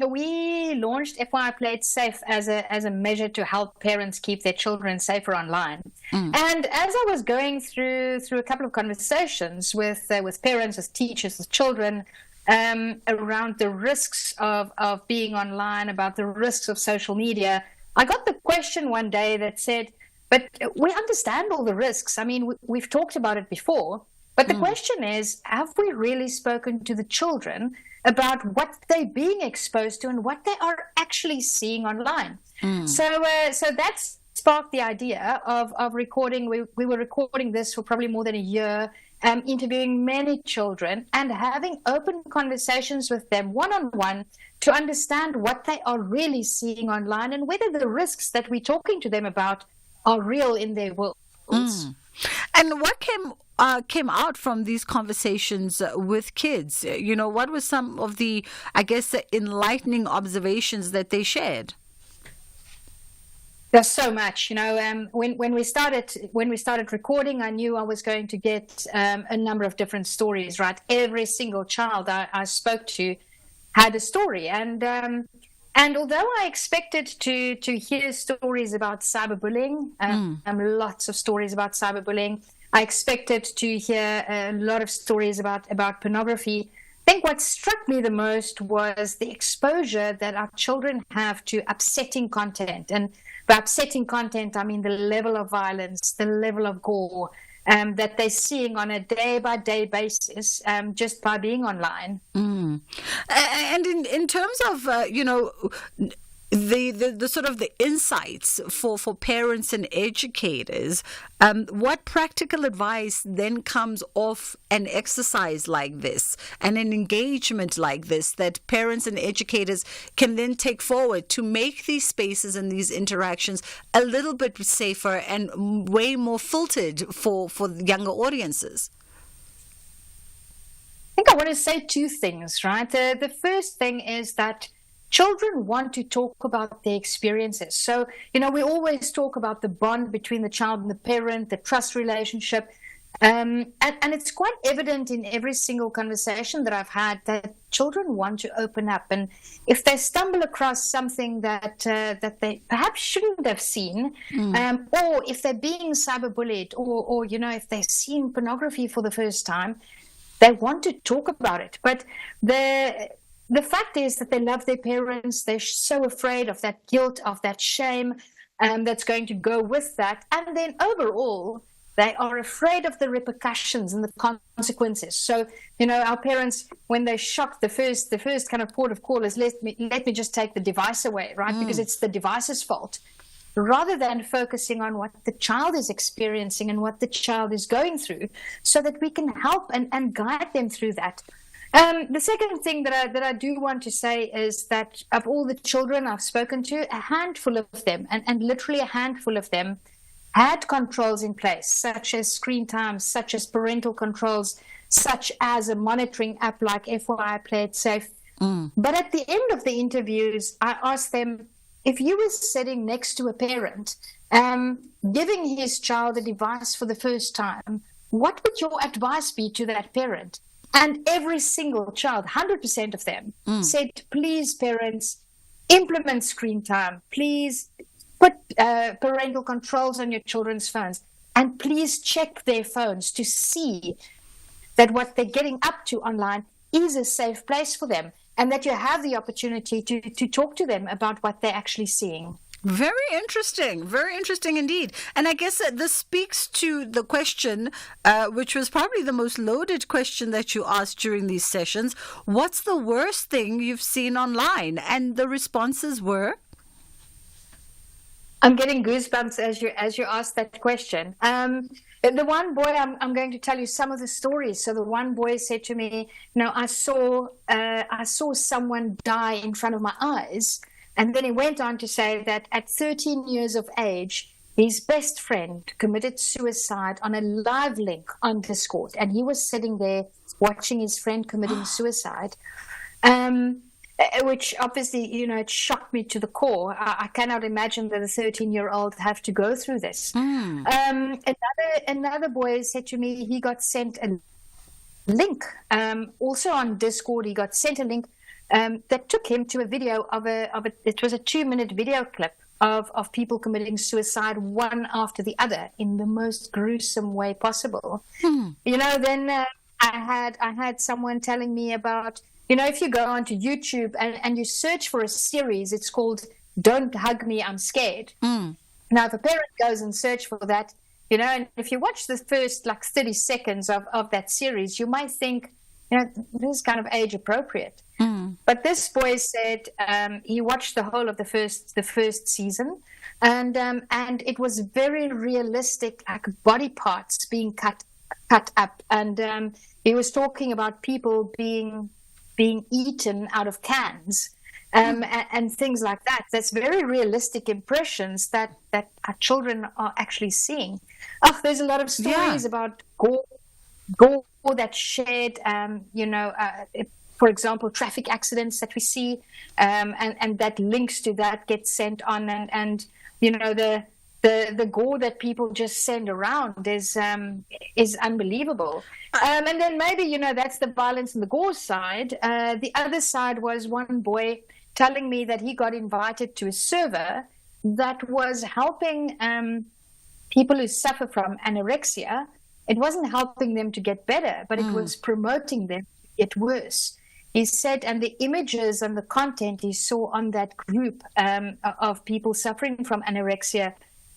we launched FYI Play It Safe as a measure to help parents keep their children safer online. And as I was going through a couple of conversations with parents, with teachers, with children, around the risks of being online, about the risks of social media, I got the question one day that said, but we understand all the risks. I mean, we've talked about it before, but the question is, have we really spoken to the children about what they're being exposed to and what they are actually seeing online? So that sparked the idea of recording. We were recording this for probably more than a year, interviewing many children and having open conversations with them one-on-one to understand what they are really seeing online and whether the risks that we're talking to them about are real in their worlds. And what came out from these conversations with kids? What were some of the, enlightening observations that they shared? There's so much, when we started recording, I knew I was going to get a number of different stories, right? Every single child I spoke to had a story. And although I expected to hear stories about cyberbullying, lots of stories about cyberbullying, I expected to hear a lot of stories about pornography. I think what struck me the most was the exposure that our children have to upsetting content. And by upsetting content, I mean the level of violence, the level of gore that they're seeing on a day-by-day basis just by being online. And in terms of, the sort of the insights for parents and educators, what practical advice then comes off an exercise like this and an engagement like this that parents and educators can then take forward to make these spaces and these interactions a little bit safer and way more filtered for younger audiences? I think I want to say two things, right? The first thing is that children want to talk about their experiences. So, we always talk about the bond between the child and the parent, the trust relationship. And it's quite evident in every single conversation that I've had that children want to open up. And if they stumble across something that they perhaps shouldn't have seen, or if they're being cyberbullied, or if they're seeing pornography for the first time, they want to talk about it. But the fact is that they love their parents. They're so afraid of that guilt, of that shame that's going to go with that. And then overall, they are afraid of the repercussions and the consequences. So, our parents, when they're shocked, the first kind of port of call is let me just take the device away, right? Because it's the device's fault, rather than focusing on what the child is experiencing and what the child is going through, so that we can help and guide them through that. The second thing that I do want to say is that of all the children I've spoken to, a handful of them, and literally a handful of them, had controls in place, such as screen time, such as parental controls, such as a monitoring app like FYI Play It Safe. But at the end of the interviews, I asked them, if you were sitting next to a parent, giving his child a device for the first time, what would your advice be to that parent? And every single child, 100% of them, said, please, parents, implement screen time. Please put parental controls on your children's phones. And please check their phones to see that what they're getting up to online is a safe place for them, and that you have the opportunity to talk to them about what they're actually seeing. Very interesting indeed. And I guess this speaks to the question, which was probably the most loaded question that you asked during these sessions. What's the worst thing you've seen online? And the responses were? I'm getting goosebumps as you asked that question. The one boy, I'm going to tell you some of the stories. So the one boy said to me, I saw someone die in front of my eyes. And then he went on to say that at 13 years of age, his best friend committed suicide on a live link on Discord. And he was sitting there watching his friend committing suicide, which obviously, it shocked me to the core. I cannot imagine that a 13-year-old have to go through this. Another boy said to me he got sent a link. Also on Discord, he got sent a link that took him to a video it was a 2-minute video clip of people committing suicide one after the other in the most gruesome way possible. Then I had someone telling me about, if you go onto YouTube and you search for a series, it's called Don't Hug Me, I'm Scared. Now, if a parent goes and search for that, and if you watch the first 30 seconds of that series, you might think, this is kind of age appropriate. But this boy said he watched the whole of the first season, and it was very realistic, like body parts being cut up, and he was talking about people being eaten out of cans, and things like that. That's very realistic impressions that our children are actually seeing. There's a lot of stories about gore that's shared, for example, traffic accidents that we see, and that links to that gets sent on, and the gore that people just send around is unbelievable. And then maybe, that's the violence and the gore side. The other side was one boy telling me that he got invited to a server that was helping people who suffer from anorexia. It wasn't helping them to get better, but it was promoting them to get worse. He said, and the images and the content he saw on that group of people suffering from anorexia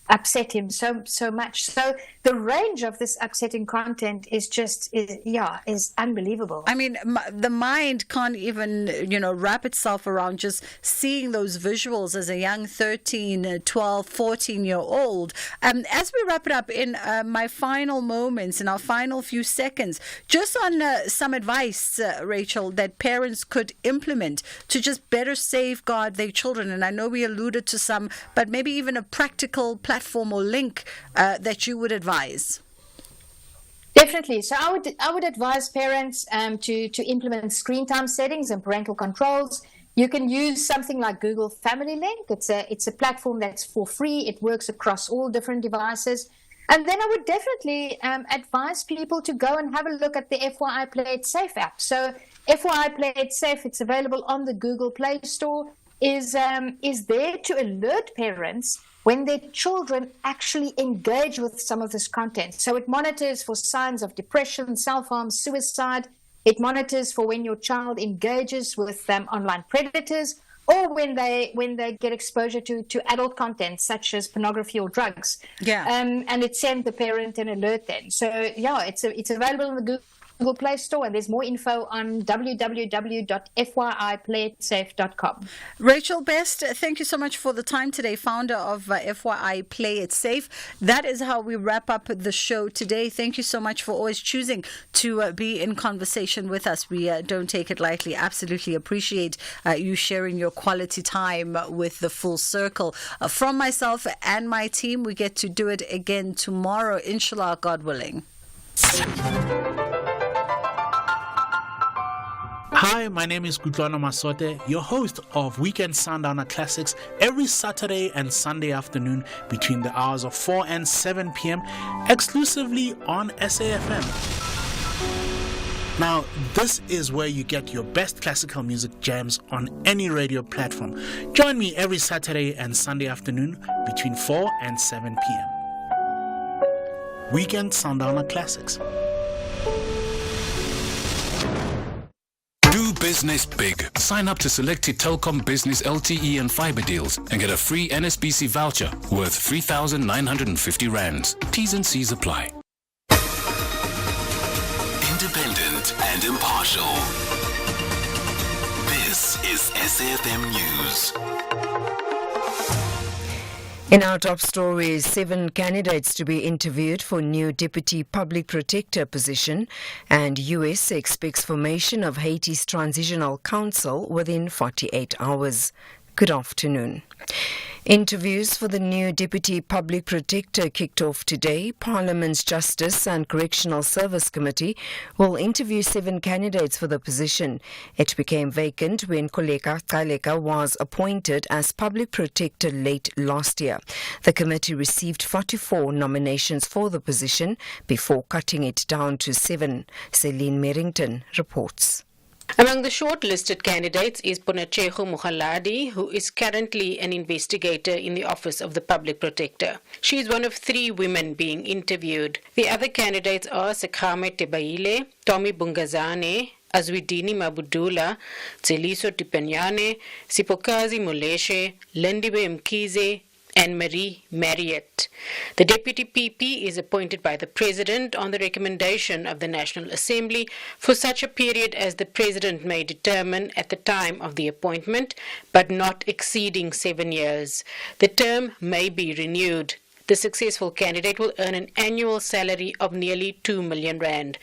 upset him so much. So the range of this upsetting content is unbelievable. I mean, the mind can't even, wrap itself around just seeing those visuals as a young 13, 12, 14-year-old. As we wrap it up in my final moments, in our final few seconds, just on some advice, Rachel, that parents could implement to just better safeguard their children. And I know we alluded to some, but maybe even a practical platform or link that you would advise. Definitely. So I would advise parents to implement screen time settings and parental controls. You can use something like Google Family Link. It's a platform that's for free. It works across all different devices. And then I would definitely advise people to go and have a look at the FYI Play It Safe app. So FYI Play It Safe, it's available on the Google Play Store, is there to alert parents when their children actually engage with some of this content. So it monitors for signs of depression, self-harm, suicide. It monitors for when your child engages with online predators, or when they get exposure to adult content such as pornography or drugs. Yeah. And it sends the parent an alert then. So yeah, it's available in the Google Play Store, and there's more info on www.fyiplayitsafe.com. Rachel Best, thank you so much for the time today, founder of FYI Play It Safe. That is how we wrap up the show today. Thank you so much for always choosing to be in conversation with us. We don't take it lightly. Absolutely appreciate you sharing your quality time with the Full Circle. From myself and my team, we get to do it again tomorrow, inshallah, God willing. Hi, my name is Kutlwana Masote, your host of Weekend Sundowner Classics, every Saturday and Sunday afternoon between the hours of 4 and 7 p.m. exclusively on SAFM. Now, this is where you get your best classical music jams on any radio platform. Join me every Saturday and Sunday afternoon between 4 and 7 p.m. Weekend Sundowner Classics. Do business big. Sign up to selected Telkom Business LTE and fiber deals and get a free NSBC voucher worth 3,950 rands. T's and C's apply. Independent and impartial. This is SAFM News. In our top stories, 7 candidates to be interviewed for new Deputy Public Protector position, and US expects formation of Haiti's Transitional Council within 48 hours. Good afternoon. Interviews for the new Deputy Public Protector kicked off today. Parliament's Justice and Correctional Service Committee will interview 7 candidates for the position. It became vacant when Koleka Kaleka was appointed as Public Protector late last year. The committee received 44 nominations for the position before cutting it down to 7. Celine Merrington reports. Among the shortlisted candidates is Ponacheho Mukhaladi, who is currently an investigator in the Office of the Public Protector. She is one of 3 women being interviewed. The other candidates are Sekhame Tebaile, Tommy Bungazane, Azwidini Mabudula, Tseliso Tipenyane, Sipokazi Moleshe, Lendiwe Mkize, and Marie Marriott. The Deputy PP is appointed by the President on the recommendation of the National Assembly for such a period as the President may determine at the time of the appointment, but not exceeding 7 years. The term may be renewed. The successful candidate will earn an annual salary of nearly 2 million rand.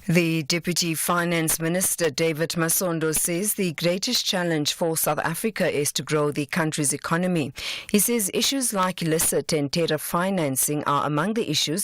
The Deputy Finance Minister, David Masondo, says the greatest challenge for South Africa is to grow the country's economy. He says issues like illicit and terror financing are among the issues